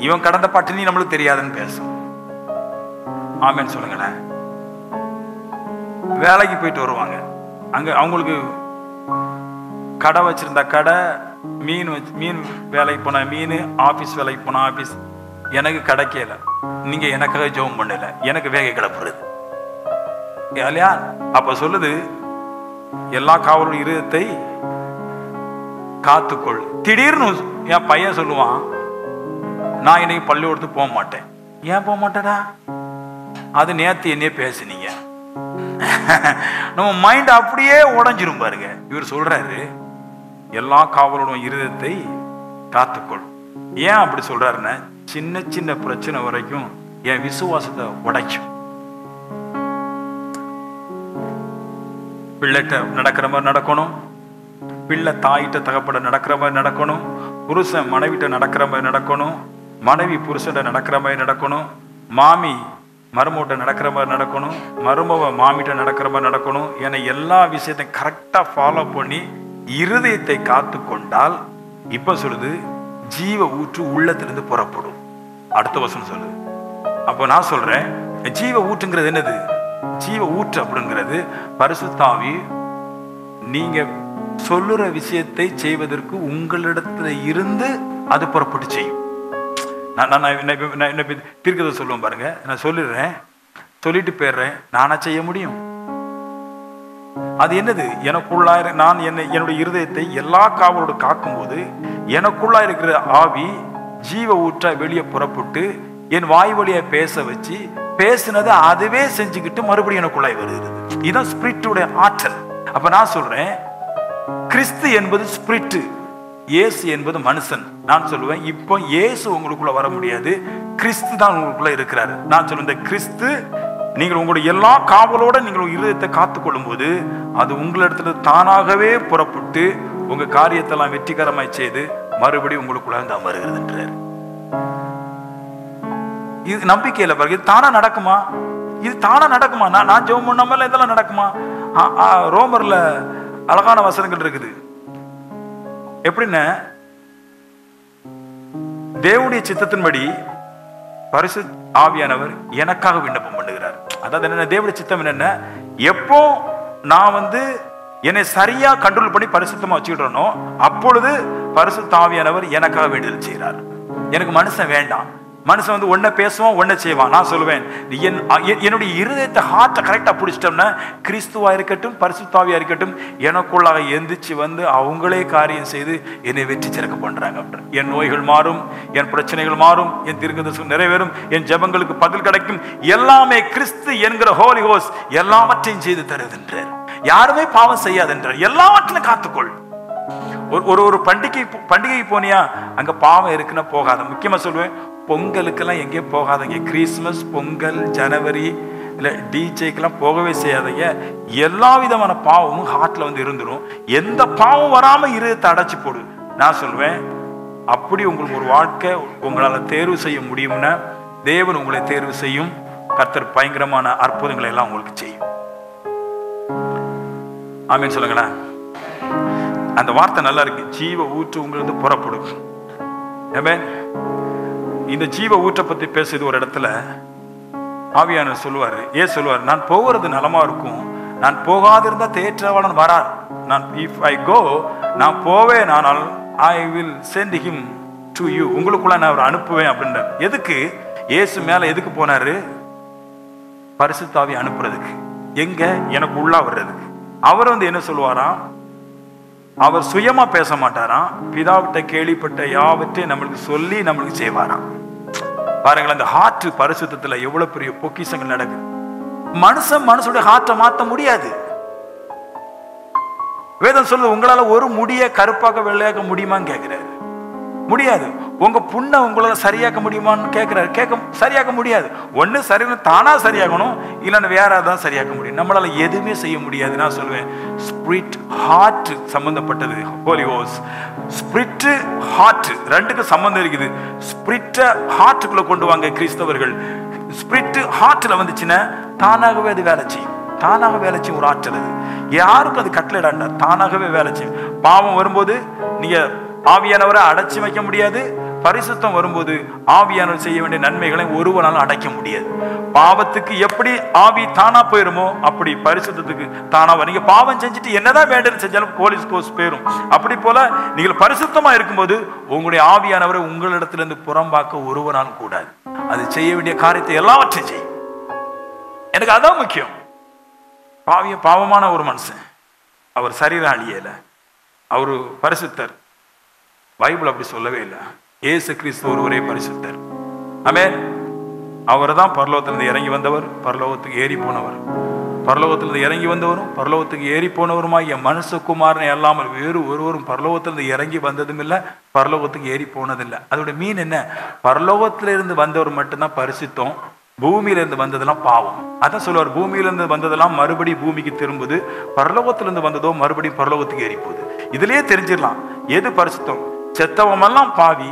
இவன் கடந்த பட்டினி நம்மளுக்கு தெரியாதுன்னு பேசும். ஆமேன்னு சொல்லுங்களேன். வேலைக்கு போயிட்டு வருவாங்க, அங்க அவங்களுக்கு கடை வச்சிருந்தா கடை, மீன் வேலைக்கு போனா மீன், ஆபீஸ் வேலைக்கு போனா ஆபீஸ். எனக்கு கிடைக்கல, நீங்க எனக்காக ஜெபம் பண்ணல, எனக்கு வேக கிளப்புறது இல்லையா? அப்ப சொல்லுது, எல்லா காவலும் இருதயத்தை காத்துக்கொள். திடீர்னு என் பையன் சொல்லுவான், நான் இன்னைக்கு பள்ளிக்கூடத்துக்கு போக மாட்டேன். ஏன் போக மாட்டேடா? அது நேத்து என்னையே பேசுனீங்க. நம்ம மைண்ட் அப்படியே உடஞ்சிரும் பாருங்க. இவர் சொல்றாரு, எல்லா காவலோட இருதயத்தை காத்துக்கொள். ஏன் அப்படி சொல்றாருன்னா, சின்ன சின்ன பிரச்சனை வரைக்கும் என் விசுவாசத்தை உடைக்கும். பிள்ளைகிட்ட நடக்கிற மாதிரி நடக்கணும், பிள்ளை தாயிட்ட தகப்பட நடக்கிற மாதிரி நடக்கணும், புருஷன் மனைவிட்ட நடக்கிற மாதிரி நடக்கணும், மனைவி புருஷன் நடக்கிற மாதிரி நடக்கணும், மாமி மருமகிட்ட நடக்கிற மாதிரி நடக்கணும், மருமக மாமிட்ட நடக்கிற மாதிரி நடக்கணும். என எல்லா விஷயத்தையும் கரெக்டா ஃபாலோ பண்ணி இருதயத்தை காத்து கொண்டால், இப்ப சொல்லுது, ஜீவ ஊற்று உள்ளத்திலிருந்து புறப்படும். அடுத்த வசனம் சொல்லுது. அப்போ நான் சொல்றேன், ஜீவ ஊற்றுங்கிறது என்னது? ஜீவ ஊற்று அப்படிங்கிறது பரிசுத்த ஆவி நீங்க சொல்லுற விஷயத்தை செய்வதற்கு உங்களிடத்துல இருந்து அது புறப்பட்டு செய்யும். தீர்க்கதை சொல்லுவேன் பாருங்க, நான் சொல்லிடுறேன், சொல்லிட்டு போயிடுறேன், நானா செய்ய முடியும்? அது என்னது? எனக்குள்ளா நான் என்னுடைய இருதயத்தை எல்லா காவலோடு காக்கும் போது எனக்குள்ளா இருக்கிற ஆவி ஜீவ ஊற்றா வெளியே புறப்பட்டு என் வாய் வழியா பேச வச்சு, பேசினது அதுவே செஞ்சுக்கிட்டு மறுபடியும் எனக்குள்ளாய் வருகிறது. இதுதான் ஸ்பிரிட்டுடைய ஆற்றல். அப்ப நான் சொல்றேன், கிறிஸ்து என்பது ஸ்பிரிட், இயேசு என்பது மனுஷன். நான் சொல்லுவேன், இப்போ இயேசு உங்களுக்குள்ள வர முடியாது, கிறிஸ்து தான் உங்களுக்குள்ள இருக்கிறாரு. நான் சொல்லுவேன், இந்த கிறிஸ்து நீங்கள் உங்களுடைய எல்லா காவலோட நீங்கள் இருதயத்தை காத்துக்கொள்ளும் போது அது உங்களிடத்துல தானாகவே புறப்பட்டு உங்க காரியத்தெல்லாம் வெற்றிகரமாய் செய்து மறுபடியும் உங்களுக்குள்ள இருந்து அமருகிறதுன்றார். இது நம்பிக்கையில பாருங்க, இது தானா நடக்குமா? இது தானா நடக்குமா? நான் ஜெபம் பண்ணாமல இதெல்லாம் நடக்குமா? ரோமர்ல அழகான வசனங்கள் இருக்குது. எப்படின்னா, தேவனுடைய சித்தத்தின்படி பரிசுத்த ஆவியானவர் எனக்காக விண்ணப்பம் பண்ணுகிறார். அதாவது என்ன, தேவனுடைய சித்தம் என்னன்னா, எப்போ நான் என்னை சரியா கண்ட்ரோல் பண்ணி பரிசுத்தமா வச்சுக்கிட்டனோ அப்பொழுது பரிசுத்த ஆவியானவர் எனக்காக வேண்டுதல் செய்கிறார். எனக்கு மனுஷன் வேண்டாம். மனுஷன் ஒன்ன பேசுவான், ஒன்ன செய்வான். நான் சொல்லுவேன், என்னுடைய இருதயத்தை ஹார்ட்டை கரெக்டா பிடிச்சிட்டோம்னா, கிறிஸ்துவா இருக்கட்டும் பரிசுத்த ஆவியா இருக்கட்டும் எனக்குள்ளாக எந்திரிச்சு அவங்களே காரியம் செய்து என்னை வெற்றி சிறக்க பண்றாங்க. என் நோய்கள் மாறும், என் பிரச்சனைகள் மாறும், என் தீர்க்கதரிசனம் நிறைவேறும், என் ஜெபங்களுக்கு பதில் கிடைக்கும். எல்லாமே கிறிஸ்து என்கிற ஹோலி ஹோஸ்ட் எல்லாவற்றையும் செய்து தருகின்றார். யாருமே பாவம் செய்யாதென்றார். எல்லாவற்றையும் காத்துக்கொள். ஒரு பண்டிகை போனியா, அங்க பாவம் இருக்குன்னா போகாத. முக்கியமா சொல்லுவேன், பொங்கலுக்கெல்லாம் எங்கேயும் போகாதீங்க. கிறிஸ்துமஸ், பொங்கல், ஜனவரி இல்லை டிஜேக்கெல்லாம் போகவே செய்யாதீங்க. எல்லா விதமான பாவமும் ஹார்ட்ல இருந்துடும். எந்த பாவம் வராம இருதயத்தை அடைச்சி போடு. நான் சொல்லுவேன், அப்படி உங்களுக்கு ஒரு வாழ்க்கை உங்களால் தேர்வு செய்ய முடியும்னா தேவன் உங்களை தேர்வு செய்யும். கர்த்தர் பயங்கரமான அற்புதங்களை எல்லாம் உங்களுக்கு செய்யும். ஆமீன் சொல்லுங்களேன். அந்த வார்த்தை நல்லா இருக்கு, ஜீவ ஊற்று உங்களுக்கு புறப்படும். ஆமென். இந்த ஜீவ ஊற்றை பத்தி பேசுது ஒரு இடத்துல ஆவியானவர் சொல்லுவாரு, சொல்லுவார், நான் போகிறது நலமா இருக்கும், நான் போகாதிருந்தா தேற்றவாளன் வரார். நான் இஃப் ஐ கோ, நான் போவேன், ஆனால் I will send him to you, உங்களுக்குள்ள நான் அவர் அனுப்புவேன் அப்படின்ற. எதுக்கு? இயேசு மேல எதுக்கு போனாரு? பரிசுத்த ஆவி அனுப்புறதுக்கு. எங்க? எனக்கு உள்ளா வர்றதுக்கு. அவர் என்ன சொல்லுவாராம்? அவர் சுயமா பேச மாட்டாராம், பிதாவிட்ட கேள்விப்பட்ட யாவற்றையும் நம்மளுக்கு சொல்லி நம்மளுக்கு செய்வாராம். பாருங்களேன், அந்த ஹார்ட் பரிசுத்தத்துல எவ்வளவு பெரிய பொக்கிஷங்கள் நடக்குது. மனுஷனுடைய ஹார்ட்டை மாற்ற முடியாது. வேதம் சொல்லுது, உங்களால ஒரு முடிய கருப்பாக்க வெள்ளையாக்க முடியுமான்னு கேட்கிறாரு. முடியாது. உங்க புண்ணை உங்களால சரியாக்க முடியுமான்னு கேட்கிறாரு. சரியாக்க முடியாது. ஒண்ணு சரி தானா சரியாகணும், இல்லைன்னு வேற தான் சரியாக்க முடியும். நம்மளால எதுவுமே செய்ய முடியாது. நான் சொல்லுவேன், ஸ்பிரிட் ஹார்ட் சம்பந்தப்பட்டது. ஹோலி ஹோஸ்ட் ஸ்பிரிட் ஹார்ட் ரெண்டுக்கு சம்பந்தம் இருக்குது. ஸ்பிரிட்டை ஹார்ட்டுக்குள்ள கொண்டு வாங்க கிறிஸ்தவர்கள். ஸ்பிரிட் ஹார்ட்ல வந்துச்சுன்னா தானாகவே அது வேலை செய்யும். தானாக வேலை செய்யும் ஒரு ஆற்றல். அது யாருக்கும் அது கட்டளையிடாண்டா, தானாகவே வேலை செய்யும். பாவம் வரும்போது நீங்க ஆவியானவரை அடைச்சி வைக்க முடியாது, பரிசுத்தம் வரும்போது ஆவியானவர் செய்ய வேண்டிய நன்மைகளை ஒருவனாலும் அடைக்க முடியாது. பாவத்துக்கு எப்படி ஆவி தானா போயிருமோ அப்படி பரிசுத்தத்துக்கு தானா வரும். நீங்க பாவம் செஞ்சுட்டு என்னதான் வேண்டுன்னு செஞ்சாலும் போலீஸ் கோர்ஸ் போயிரும். அப்படி போல நீங்கள் பரிசுத்தமா இருக்கும்போது உங்களுடைய ஆவியானவரை உங்களிடத்திலிருந்து புறம்பாக்க ஒருவனாலும் கூடாது. அது செய்ய வேண்டிய காரியத்தை எல்லாவற்றையும் செய்யும். எனக்கு அதான் முக்கியம். பாவமான ஒரு மனுஷன், அவர் சரீரம் அழியல, அவரு பரிசுத்தர். பைபிள் அப்படி சொல்லவே இல்லை. இயேசு கிறிஸ்து ஒருவரே பரிசுத்தர். ஆமென். அவர் தான் பரலோகத்திலிருந்து இறங்கி வந்தவர், பரலோகத்துக்கு ஏறி போனவர். பரலோகத்திலிருந்து இறங்கி வந்தவரும் பரலோகத்துக்கு ஏறி போனவருமாய் என் மனுஷகுமாரனை அல்லாமல் வேறு ஒருவரும் பரலோகத்திலிருந்து இறங்கி வந்ததும் இல்லை, பரலோகத்துக்கு ஏறி போனதில்லை. அதோட மீன் என்ன? பரலோகத்திலிருந்து வந்தவர் மட்டும்தான் பரிசுத்தம், பூமியிலிருந்து வந்ததெல்லாம் பாவம். அதான் சொல்லுவார், பூமியிலிருந்து வந்ததெல்லாம் மறுபடியும் பூமிக்கு திரும்புது, பரலோகத்திலிருந்து வந்ததோ மறுபடியும் பரலோகத்துக்கு ஏறி போகுது. இதுலயே தெரிஞ்சிடலாம் எது பரிசுத்தம். செத்தவமெல்லாம் பாவி,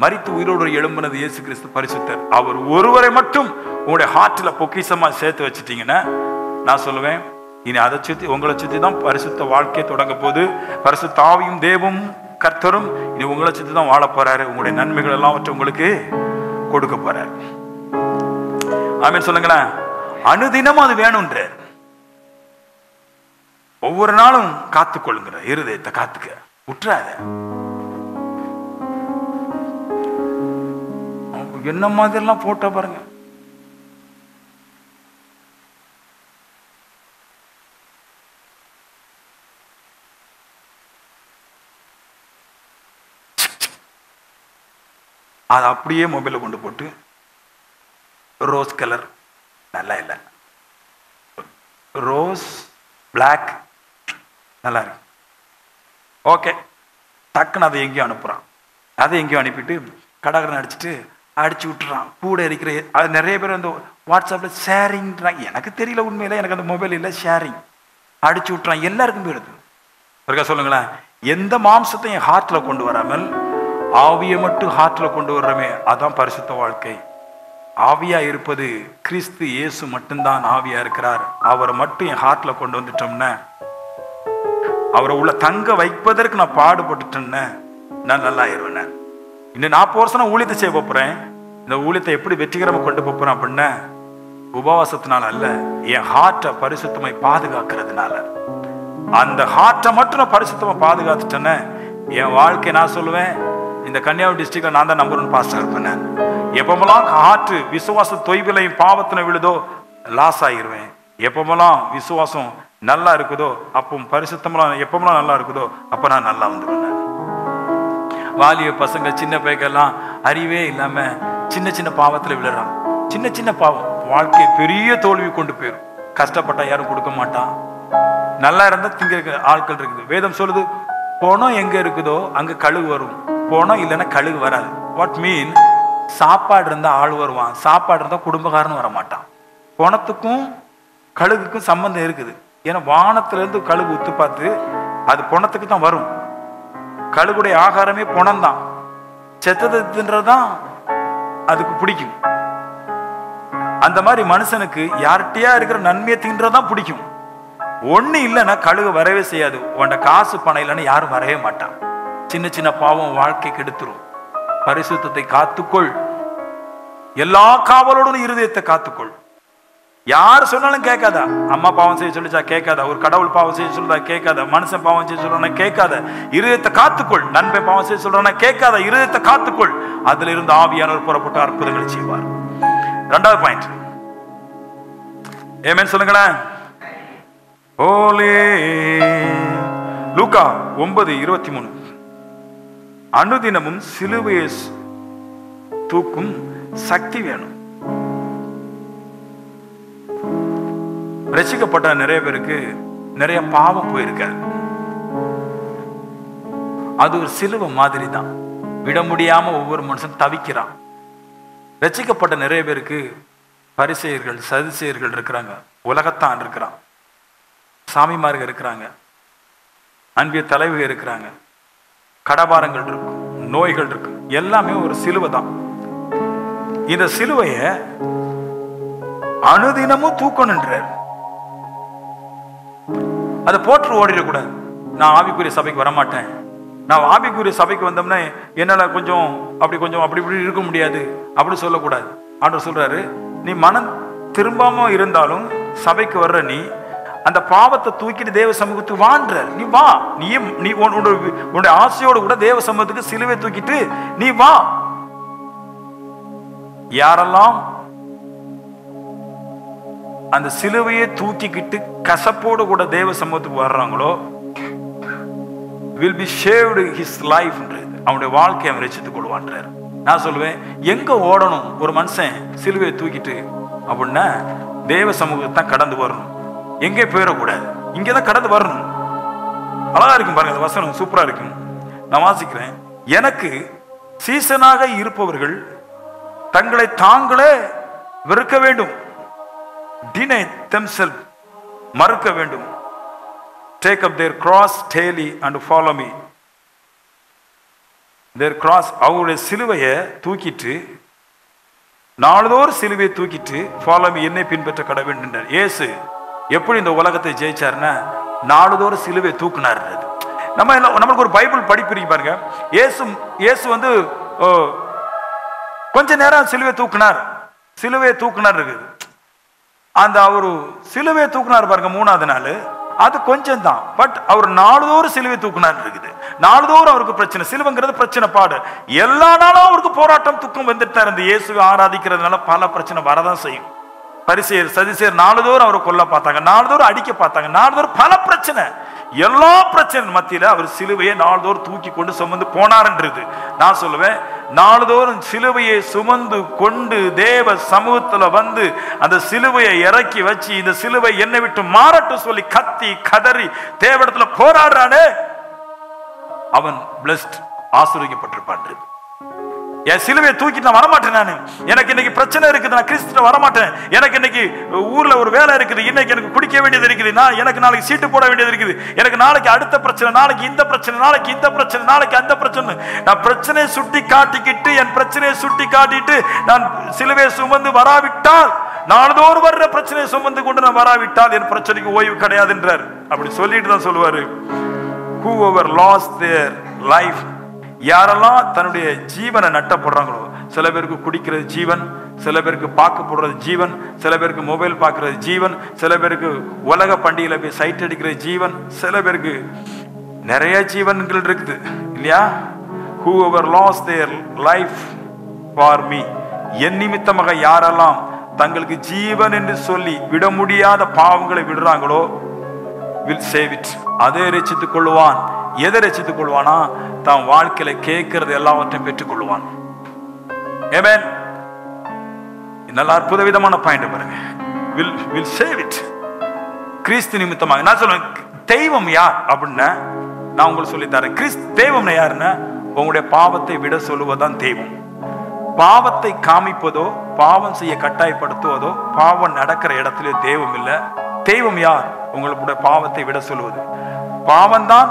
மரித்து உயிரோடு எழும்பினது இயேசு கிறிஸ்து பரிசுத்தர். அவர் ஒருவரை மட்டும் உங்களுடைய ஹார்ட்ல பொக்கிஷமா சேர்த்து வச்சுட்டீங்கன்னா நான் சொல்லுவேன், இனி அதை சுத்தி உங்களை சுத்தி தான் பரிசுத்த வாழ்க்கையை தொடங்க போது. பரிசுத்த ஆவியும் தேவும் கர்த்தரும் இனி உங்களை சுத்தி தான் வாழ போறாரு. உங்களுடைய நன்மைகள் எல்லாவற்றை உங்களுக்கு கொடுக்க போறாரு. ஆமென் சொல்லுங்களேன். அனுதினமும் அது வேணும்ன்ற, ஒவ்வொரு நாளும் காத்துக்கொள்ளுங்கிற இருதயத்தை காத்துக்க விட்டுறாத. என்ன மாதிரி எல்லாம் போட்டோ பாருங்க. அது அப்படியே மொபைல கொண்டு போட்டு ரோஸ் கலர் நல்லா இல்லை, ரோஸ் பிளாக் நல்லா இருக்கு, ஓகே, டக்குன்னு அதை எங்கேயும் அனுப்புறான். அதை எங்கேயும் அனுப்பிட்டு கடகரன் அடிச்சு விட்டுறான். கூட இருக்கிற அது நிறைய பேர் அந்த வாட்ஸ்அப்ல ஷேரிங்றாங்க. எனக்கு தெரியல உண்மையில, எனக்கு அந்த மொபைல் இல்லை, ஷேரிங் அடிச்சு விட்டுறான். எல்லாருக்கும் போயிடுது. இருக்கா சொல்லுங்களேன். எந்த மாம்சத்தையும் ஹார்ட்ல கொண்டு வராமல் ஆவியை மட்டும் ஹார்ட்ல கொண்டு வர்றமே, அதான் பரிசுத்த வாழ்க்கை. ஆவியா இருப்பது கிறிஸ்து இயேசு மட்டும்தான் ஆவியா இருக்கிறார். அவரை மட்டும் என் ஹார்ட்ல கொண்டு வந்துட்டோம்னா, அவரை உள்ள தங்க வைப்பதற்கு நான் பாடுபட்டுட்டேன்னு நான் நல்லா ஆயிடுவேன். இன்னும் 40 வருஷம் ஊழியத்தை செய்ய போறேன். இந்த ஊழியத்தை எப்படி வெற்றிகரமா கொண்டு போறேன் அப்படின்னா, உபவாசத்தினால அல்ல, என் ஹார்ட்டை பரிசுத்தமை பாதுகாக்கிறதுனால. அந்த ஹார்ட்டை மட்டும் நான் பரிசுத்தமா பாதுகாத்துட்டேன்னு என் வாழ்க்கை நான் சொல்லுவேன், இந்த கன்னியாகுமரி டிஸ்ட்ரிக்ட்ல நான் தான் நம்பர் 1 பாஸ்டர் இருப்பேன். நான் எப்பமெல்லாம் ஹார்ட் விசுவாச தொய்விலையும் பாவத்தின விழுதோ லாஸ் ஆகிருவேன். எப்பமெல்லாம் விசுவாசம் நல்லா இருக்குதோ அப்போ பரிசுத்தமெல்லாம் எப்பமெல்லாம் நல்லா இருக்குதோ அப்ப நான் நல்லா வந்துடுவேன். வாலிய பசங்க சின்ன பைக்கெல்லாம் அறிவே இல்லாம சின்ன சின்ன பாவத்துல விழுறான். சின்ன சின்ன பாவம் வாழ்க்கையை பெரிய தோல்வி கொண்டு போயிடும். கஷ்டப்பட்டா யாரும் கொடுக்க மாட்டான். நல்லா இருந்தா திங்க ஆட்கள் இருக்குது. வேதம் சொல்லுது, பணம் எங்க இருக்குதோ அங்க கழுகு வரும், பணம் இல்லைன்னா கழுகு வராது. வாட் மீன்? சாப்பாடு இருந்தா ஆள் வருவான், சாப்பாடு இருந்தா குடும்பக்காரன் வர மாட்டான். பணத்துக்கும் கழுகுக்கும் சம்பந்தம் இருக்குது. ஏன்னா வானத்துல இருந்து கழுகு உத்து பார்த்து அது பணத்துக்கு தான் வரும். கழுகுடைய ஆகாரமே பணம் தான். செத்தது தின்றதான் அதுக்கு பிடிக்கும். அந்த மாதிரி மனுஷனுக்கு யார்கிட்டயா இருக்கிற நன்மையை தின்றதான் பிடிக்கும். ஒண்ணு இல்லைன்னா கழுகு வரவே செய்யாது. உன்ட காசு பணம் இல்லைன்னா யாரும் வரவே மாட்டான். சின்ன சின்ன பாவம் வாழ்க்கை கெடுத்துரும். பரிசுத்தத்தை காத்துக்கொள். எல்லா காவலோடும் இருதயத்தை காத்துக்கொள். யார் சொன்னாலும் கேட்காதா. அம்மா பாவம் செய்ய சொல்லிச்சா கேட்காத, ஒரு கடவுள் பாவம் செய்ய சொல்றா கேட்காத, மனுஷன் பாவம் செய்ய சொல்றானா கேட்காத, இருதயத்தை காத்துக்கொள். நண்பன் பாவம் செய்ய சொல்றானா கேட்காத, இருதயத்தை காத்துக்கொள். அதுல இருந்து ஆவியானவர் புறப்பட்டு அற்புதங்கள் செய்வார். 2வது பாயிண்ட். ஆமென் சொல்லுங்களேன். லூக்கா 9:23. அனுதினமும் சிலுவையை தூக்கும் சக்தி வேணும். ரசிக்கப்பட்ட நிறைய பேருக்கு நிறைய பாவம் போயிருக்காது. அது ஒரு சிலுவை மாதிரி தான். விட முடியாம ஒவ்வொரு மனுஷன் தவிக்கிறான். ரசிக்கப்பட்ட நிறைய பேருக்கு பரிசேயர்கள் சதுசேயர்கள் இருக்கிறாங்க, உலகத்தான் இருக்கிறான், சாமிமார்கள் இருக்கிறாங்க, அன்பிய தலைவர்கள் இருக்கிறாங்க, கடபாரங்கள் இருக்கும், நோய்கள் இருக்கு, எல்லாமே ஒரு சிலுவை தான். இந்த சிலுவைய அனுதினமும் தூக்கணுன்றார். அதை போட்டு ஓடிடக்கூடாது. நான் ஆவிக்குரிய சபைக்கு வரமாட்டேன், நான் ஆவிக்குரிய சபைக்கு வந்தோம்னா என்னால் கொஞ்சம் அப்படி இப்படி இருக்க முடியாது அப்படி சொல்லக்கூடாது. ஆண்டவர் சொல்றாரு, நீ மனம் திரும்பாம இருந்தாலும் சபைக்கு வர்ற நீ அந்த பாவத்தை தூக்கிட்டு தேவ சமூகத்துக்கு வான்ற, நீ வா. நீ உன்னுடைய ஆசையோடு கூட தேவ சமூகத்துக்கு சிலுவை தூக்கிட்டு நீ வா. யாரெல்லாம் அந்த சிலுவையை தூக்கிக்கிட்டு கசப்போடு கூட தேவ சமூகத்துக்கு வர்றாங்களோ will be saved his life. அவனுடைய வாழ்க்கையை அவன் ரட்சித்துக் கொள்வான்றார். நான் சொல்லுவேன், எங்க ஓடணும் ஒரு மனுஷன் சிலுவையை தூக்கிட்டு அப்படின்னா தேவ சமூகத்தை தான் கடந்து வரணும், எங்கே போயிடக்கூடாது, இங்கதான் கடந்து வரணும். அழகா இருக்கும் பாருங்க, அந்த வசனம் சூப்பரா இருக்கும். நான் வாசிக்கிறேன். எனக்கு சீசனாக இருப்பவர்கள் தங்களை தாங்களே வெறுக்க வேண்டும், deny themselves, மறுக்க வேண்டும். Take up their cross daily and follow me. Their cross, அவருடைய சிலுவையை தூக்கிட்டு நாள்தோறும் சிலுவையை தூக்கிட்டு follow me, என்னை பின்பற்ற கடை வேண்டும். இயேசு எப்படி இந்த உலகத்தை ஜெயிச்சாருன்னா நாள்தோறும் சிலுவையை தூக்குனார். நம்மளுக்கு ஒரு பைபிள் படிப்பிருக்கு பாருங்க. இயேசு வந்து கொஞ்ச நேரம் சிலுவையை தூக்குனார் இருக்குது. அந்த அவரு சிலுவையை தூக்குனார் பாருங்க, 3வது நாள் அது கொஞ்சம் தான். பட் அவர் நாள்தோறும் சிலுவை தூக்குனார் இருக்குது. நாள்தோறும் அவருக்கு பிரச்சனை, சிலுவைங்கிறது பிரச்சனை பாடு. எல்லா நாளும் அவருக்கு போராட்டம் துக்கம் வந்துட்டு இருந்த இயேசுவை ஆராதிக்கிறதுனால பல பிரச்சனை வரதான் செய்யும். பரிசேயர் சதுசேயர் நாள்தோறும் அவரை கொல்ல பார்த்தாங்க, நாள்தோறும் அடிக்க பார்த்தாங்க, நாள்தோறும் பல பிரச்சனை. எல்லா பிரச்சனை மத்தியில அவர் சிலுவையை நாள்தோறும் தூக்கி கொண்டு சுமந்து போனார்ன்றது. நான் சொல்லுவேன், நாள்தோறும் சிலுவையை சுமந்து கொண்டு தேவ சமூகத்துல வந்து அந்த சிலுவையை இறக்கி வச்சு இந்த சிலுவை என்னை விட்டு மாறட்டும் சொல்லி கத்தி கதறி தேவடத்துல போராடுறானே, அவன் பிளஸ்ட், ஆசீர்வதிக்கப்பட்டிருப்பான். என் சிலுவையை தூக்கிட்டு நான் வரமாட்டேன். நான் எனக்கு இன்னைக்கு பிரச்சனை இருக்குது, நான் கிறிஸ்துவ வரமாட்டேன். எனக்கு இன்னைக்கு ஊர்ல ஒரு வேலை இருக்குது, இன்னைக்கு எனக்கு குடிக்க வேண்டியது இருக்குது, எனக்கு நாளைக்கு சீட்டு போட வேண்டியது இருக்குது, எனக்கு நாளைக்கு அடுத்த பிரச்சனை, நாளைக்கு இந்த பிரச்சனை, நாளைக்கு இந்த பிரச்சனை, நாளைக்கு அந்த பிரச்சனை. நான் பிரச்சனையை சுட்டி காட்டிக்கிட்டு என் பிரச்சனையை சுட்டி காட்டிட்டு நான் சிலுவையை சுமந்து வராவிட்டால், நாள்தோறும் வர்ற பிரச்சனையை சுமந்து கொண்டு நான் வராவிட்டால் என் பிரச்சனைக்கு ஓய்வு கிடையாது என்றார். அப்படி சொல்லிட்டு தான் சொல்லுவாரு, whoever lost their life, யாரெல்லாம் தன்னுடைய ஜீவனை நட்டப்படுறாங்களோ, சில பேருக்கு குடிக்கிறது ஜீவன், சில பேருக்கு பார்க்க போடுறது ஜீவன், சில பேருக்கு மொபைல் பார்க்கறது ஜீவன், சில பேருக்கு உலக பண்டிகையில போய் சைட் அடிக்கிறது ஜீவன், சில பேருக்கு நிறைய ஜீவன்கள் இருக்குது இல்லையா? whoever lost their life for me, என் நிமித்தமாக யாரெல்லாம் தங்களுக்கு ஜீவன் என்று சொல்லி விட முடியாத பாவங்களை விடுறாங்களோ will save it, அதை ரட்சித்துக் கொள்வான். எதை ரட்சித்துக் கொள்வானா? தான் வாழ்க்கையில கேட்கிறது எல்லாவற்றையும் பெற்றுக் கொள்வான். ஆமென். நல்ல அற்புத விதமான பாயிண்ட் பாருங்க. will save it. கிறிஸ்து நிமித்தமாக. நான் சொல்றேன், தெய்வம் யார் அப்படின்னா நான் உங்களுக்கு சொல்லி தரேன். தெய்வம் யாருன்னா உங்களுடைய பாவத்தை விட சொல்லுவதுதான் தெய்வம். பாவத்தை காமிப்பதோ பாவம் செய்ய கட்டாயப்படுத்துவதோ பாவம் நடக்கிற இடத்துல தெய்வம் இல்லை. தெய்வம் யார்? உங்களுடைய பாவத்தை விட சொல்லுவது. பாவம் தான்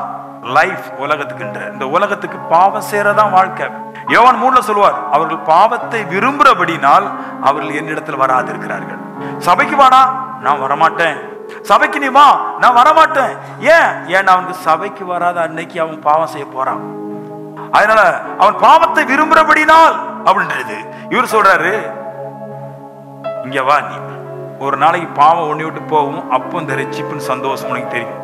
லைஃப் உலகத்துக்குன்ற. இந்த உலகத்துக்கு பாவம் சேரதான் வாழ்க்கை. யோவான் 3 சொல்லுவார், அவர்கள் பாவத்தை விரும்புறபடினால் அவர்கள் என்னிடத்தில் வராதிருக்கிறார்கள். சபைக்கு வாடா, நான் வரமாட்டேன். சபைக்கு நீ வா, நான் வரமாட்டேன். ஏன் அவனுக்கு சபைக்கு வராத அன்னைக்கு அவன் பாவம் செய்ய போறான். அதனால அவன் பாவத்தை விரும்புறபடினால் அப்படின்றது. இவர் சொல்றாரு, இங்க வா, நீ ஒரு நாளைக்கு பாவம் ஒண்ணி விட்டு போகும், அப்போ இந்த ரட்சிப்பின் சந்தோஷம் உனக்கு தெரியும்.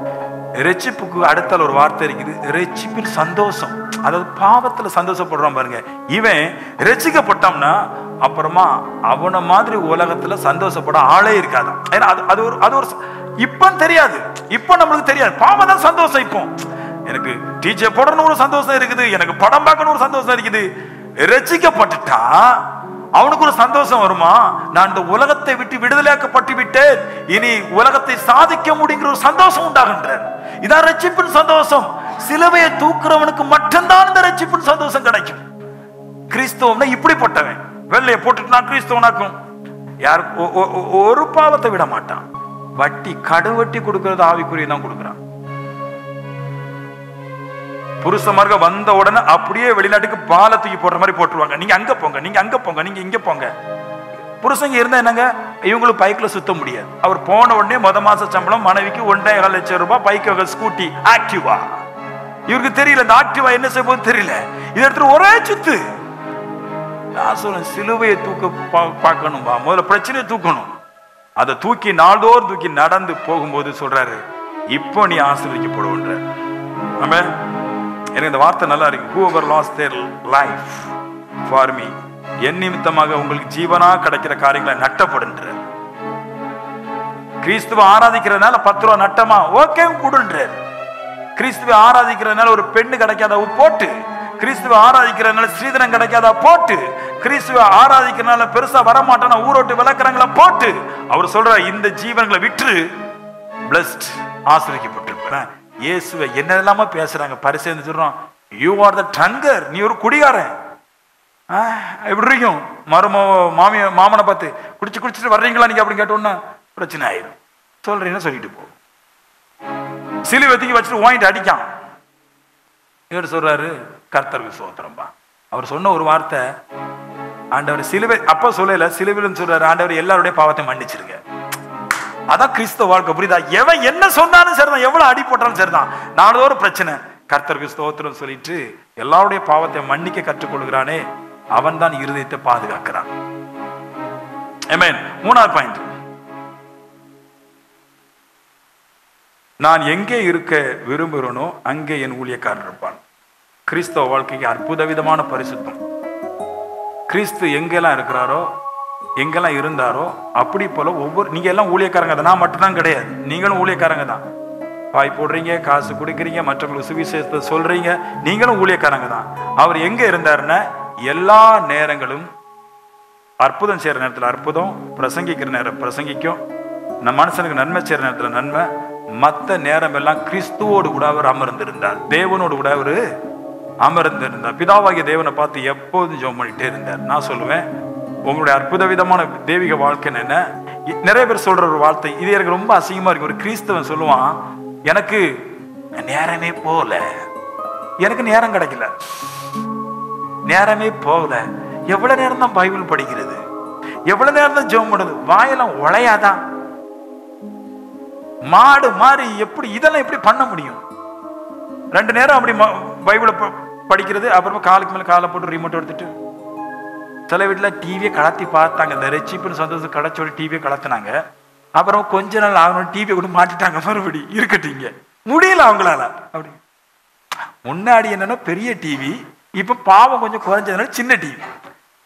ரட்சிப்புக்கு அடுத்த ஒரு வார்த்தை இருக்குது, ரட்சிப்பின் சந்தோஷம். அதாவது பாவத்துல சந்தோஷப்படுறான் பாருங்க. இவன் ரட்சிக்கப்பட்டோம்னா அப்புறமா அவனை மாதிரி உலகத்துல சந்தோஷப்பட ஆளே இருக்காதான். ஏன்னா அது ஒரு இப்ப தெரியாது, இப்ப நம்மளுக்கு தெரியாது. பாவம் தான் சந்தோஷம். இப்போ எனக்கு டிஜே போடணும் ஒரு சந்தோஷம் இருக்குது, எனக்கு படம் பார்க்கணும் ஒரு சந்தோஷம் இருக்குது. ரட்சிக்கப்பட்டுட்டா அவனுக்கு ஒரு சந்தோஷம் வருமா? நான் இந்த உலகத்தை விட்டு விடுதலையாக்கப்பட்டு விட்டேன், இனி உலகத்தை சாதிக்க முடியுங்கிற ஒரு சந்தோஷம் உண்டாகின்றார். இதான் ரட்சிப்பின் சந்தோஷம். சிலுவையை தூக்குறவனுக்கு மட்டும்தான் இந்த ரட்சிப்பின் சந்தோஷம் கிடைக்கும். கிறிஸ்தவம்னா இப்படிப்பட்டவன். வெள்ளையை போட்டுட்டு நான் கிறிஸ்தவனாக்கும். யார் ஒரு பாவத்தை விட மாட்டான். வட்டி கடுவட்டி கொடுக்கறது ஆவிக்குரிய தான் கொடுக்குறான். புருஷமாக வந்த உடனே அப்படியே வெளிநாட்டுக்கு பாலை தூக்கி போடுற மாதிரி போட்டுருவாங்க. நீங்க அங்க போங்க, நீங்க அங்க போங்க, நீங்க இங்க போங்க. புருஷங்க இருந்தா என்னங்க, இவங்களுக்கு பைக்ல சுத்த முடியாது. அவர் போன உடனே மாச சம்பளம் மனைவிக்கு 1.5 லட்சம் ரூபாய், பைக் ஸ்கூட்டி ஆக்டிவா. இவருக்கு தெரியல இந்த ஆக்டிவா என்ன செய்ய போகுது தெரியல. இது எடுத்து ஒரே சுத்து. நான் சொல்றேன், சிலுவையை தூக்க பார்க்கணும்பா, முதல்ல பிரச்சனையை தூக்கணும். அதை தூக்கி நாள்தோறும் தூக்கி நடந்து போகும்போது சொல்றாரு, இப்போ நீ ஆசீர்வதிக்கப்படுவன்ற. ஆமென். எனக்கு இந்த வார்த்தை நல்லா இருக்கு. whoever lost their life for me, என் நிமித்தமாக உங்களுக்கு ஜீவனா கிடைக்கிற காரியங்களை நட்டப்படுன்ற. கிறிஸ்துவ ஆராதிக்கிறதுனால 10 ரூபா நட்டமா ஓகே கொடுன்ற. கிறிஸ்துவ ஆராதிக்கிறதுனால ஒரு பெண்ணு கிடைக்காத போட்டு, கிறிஸ்துவ ஆராதிக்கிறதுனால ஸ்ரீதனம் கிடைக்காத போட்டு, கிறிஸ்துவ ஆராதிக்கிறதுனால பெருசா வரமாட்டான ஊரோட்டு விளக்குறங்களை போட்டு, அவர் சொல்ற இந்த ஜீவன்களை விற்று பிளஸ்ட் ஆசீர்வதிக்கப்பட்டிருப்பேன். இயேசுவை என்னெல்லாம பேசுறாங்க. பரிசேயன் சொல்றான், யூ ஆர் த ட்ரங்கர், நீ ஒரு குடிகாரன். எப்படி இருக்கும்? மாமனை பார்த்து குடிச்சிட்டு வர்றீங்களா நீங்க அப்படின்னு கேட்டோன்னா பிரச்சனை ஆயிடும். சொல்றீங்கன்னா சொல்லிட்டு போ. சிலுவை தூக்கி வச்சுட்டு வாங்கிட்டு அடிக்கான். இவர் சொல்றாரு, கர்த்தருக்கு ஸ்தோத்திரம்பா. அவர் சொன்ன ஒரு வார்த்தை, ஆண்டவர் சிலுவை அப்ப சொல்லல, சிலுவைன்னு சொல்றாரு, ஆண்டவர் எல்லாருடைய பாவத்தை மன்னிச்சிருக்க. அதான் கிறிஸ்தவ வாழ்க்கை. புரியுதா? எவன் என்ன சொன்னாலும் சரிதான், எவ்வளவு அடி போட்டாலும் சரிதான், நாளோட பிரச்சனை. கர்த்தருக்கு ஸ்தோத்திரம் சொல்லிட்டு எல்லாருடைய பாவத்தை மன்னிக்க கற்றுக்கொள்கிறானே, அவன் தான் இருதயத்தை பாதுகாக்கிறான். ஆமென். 3வது பாயிண்ட், நான் எங்கே இருக்க விரும்புகிறேனோ அங்கே என் ஊழியக்காரன் இருப்பான். கிறிஸ்தவ வாழ்க்கைக்கு அற்புத விதமான பரிசுத்தம். கிறிஸ்து எங்கெல்லாம் இருக்கிறாரோ, எங்கெல்லாம் இருந்தாரோ, அப்படி போல நீங்க எல்லாம் ஊழியக்காரங்க தான். நான் மட்டும்தான் கிடையாது, நீங்களும் ஊழியக்காரங்க தான். வாய் போடுறீங்க, காசு கொடுக்குறீங்க, மற்றவங்களுக்கு சுவிசேஷத்தை சொல்றீங்க, நீங்களும் ஊழியக்காரங்க தான். அவர் எங்க இருந்தாருன்னா எல்லா நேரங்களும் அற்புதம் செய்யற நேரத்தில் அற்புதம், பிரசங்கிக்கிற நேரம் பிரசங்கிக்கும், நம்ம மனுஷனுக்கு நன்மை செய்யற நேரத்தில் நன்மை, மற்ற நேரம் எல்லாம் கிறிஸ்துவோடு கூட அவர் அமர்ந்திருந்தார், தேவனோடு கூட அவர் அமர்ந்திருந்தார். பிதாவாகிய தேவனை பார்த்து எப்போதும் ஜெபம் பண்ணிட்டே இருந்தார். நான் சொல்லுவேன், உங்களுடைய அற்புத விதமான தெய்வீக வாழ்க்கை என்ன? நிறைய பேர் சொல்ற ஒரு வார்த்தை, இது எனக்கு ரொம்ப அசிங்கமா இருக்கு. ஒரு கிறிஸ்தவன் சொல்லுவான், எனக்கு நேரமே போல, எனக்கு நேரம் கிடைக்கல, நேரமே போகல. எவ்வளவு நேரம் தான் பைபிள் படிக்கிறது, எவ்வளவு நேரம் தான் ஜெபம் பண்ணுது, வாயெல்லாம் உளையாதான் மாடு மாறி. எப்படி இதெல்லாம் எப்படி பண்ண முடியும்? 2 நேரம் அப்படி பைபிளை படிக்கிறது, அப்புறமா காலுக்கு மேல காலை போட்டு ரிமோட் எடுத்துட்டு. சில வீட்டில் டிவியை கலத்தி பார்த்தாங்க, இந்த ரெச்சிப்புன்னு சந்தோஷம் கடைச்சோட டிவியை கலத்தினாங்க. அப்புறம் கொஞ்ச நாள் ஆகணும், டிவியை கூட மாட்டிட்டாங்க, மறுபடி இருக்கட்டீங்க முடியல அவங்களால. அப்படி முன்னாடி என்னன்னா பெரிய டிவி, இப்ப பாவம் கொஞ்சம் குறைஞ்சதுனால சின்ன டிவி,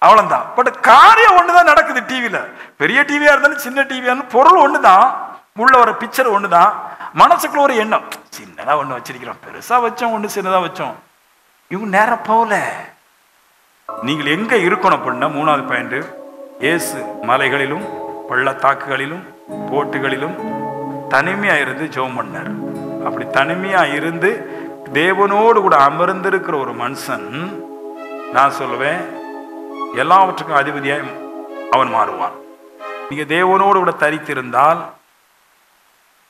அவ்வளவுதான். பட் காரியம் ஒண்ணுதான் நடக்குது டிவியில. பெரிய டிவியா இருந்தாலும் சின்ன டிவியா இருந்தாலும் பொருள் ஒண்ணுதான், உள்ள வர பிக்சர் ஒண்ணுதான், மனசுக்குள்ள ஒரு எண்ணம், சின்னதா ஒண்ணு வச்சிருக்கிறோம், பெருசா வச்சோம், ஒண்ணு சின்னதா வச்சோம். இவங்க நேரம் போகல. நீங்கள் எங்க இருக்கணும் அப்படின்னா 3வது பாயிண்ட், இயேசு மலைகளிலும் பள்ளத்தாக்குகளிலும் போட்டுகளிலும் தனிமையா இருந்து ஜெபம் பண்ணார். அப்படி தனிமையா இருந்து தேவனோடு கூட அமர்ந்திருக்கிற ஒரு மனுஷன், நான் சொல்லுவேன், எல்லாவற்றுக்கும் அதிபதியாய் அவன் மாறுவான். நீங்க தேவனோடு கூட தரித்திருந்தால்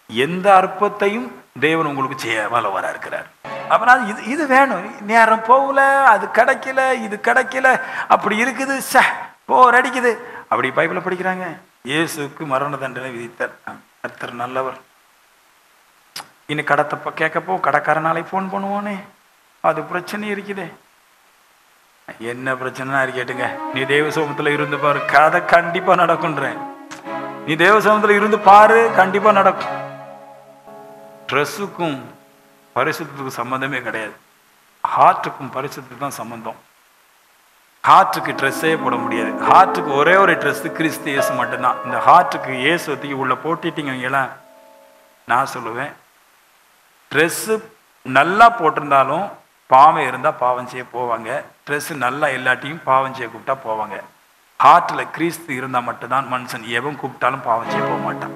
எந்த அற்பத்தையும் தேவன் உங்களுக்கு செய்ய வல்லவரா இருக்கிறார். அப்புறம் இது வேணும், நேரம் போகல, அது கிடைக்கல, இது கிடைக்கல, அப்படி இருக்குது, போர் அடிக்குது, அப்படி பைபிளை படிக்கிறாங்க. இயேசுக்கு மரண தண்டனை விதித்தார், கர்த்தர் நல்லவர். இன்னும் கடத்தப்ப கேட்கப்போ கடைக்கார நாளைக்கு ஃபோன் பண்ணுவானே, அது பிரச்சனை இருக்குதே. என்ன பிரச்சனை கேட்டுங்க, நீ தேவ சமூகத்துல இருந்து பாரு, கதை கண்டிப்பா நடக்கும்ன்றேன். நீ தேவ சமூகத்துல இருந்து பாரு, கண்டிப்பா நடக்கும். ட்ரெஸ்ஸுக்கும் பரிசுத்தத்துக்கும் சம்பந்தமே கிடையாது, ஹார்ட்டுக்கும் பரிசுத்துக்கு தான் சம்பந்தம். ஹார்ட்டுக்கு ட்ரெஸ்ஸே போட முடியாது. ஹார்ட்டுக்கு ஒரே ஒரு ட்ரெஸ் கிறிஸ்து இயேசு மட்டும்தான். இந்த ஹார்ட்டுக்கு இயேசுக்கு உள்ள போட்டிட்டீங்கலாம், நான் சொல்லுவேன், ட்ரெஸ்ஸு நல்லா போட்டிருந்தாலும் பாவம் இருந்தால் பாவம் செய்ய போவாங்க, ட்ரெஸ்ஸு நல்லா எல்லாத்தையும் பாவம் செய்ய கூப்பிட்டா போவாங்க. ஹார்ட்டில் கிறிஸ்து இருந்தால் மட்டும்தான் மனுஷன் எவன் கூப்பிட்டாலும் பாவம் செய்ய போக மாட்டான்.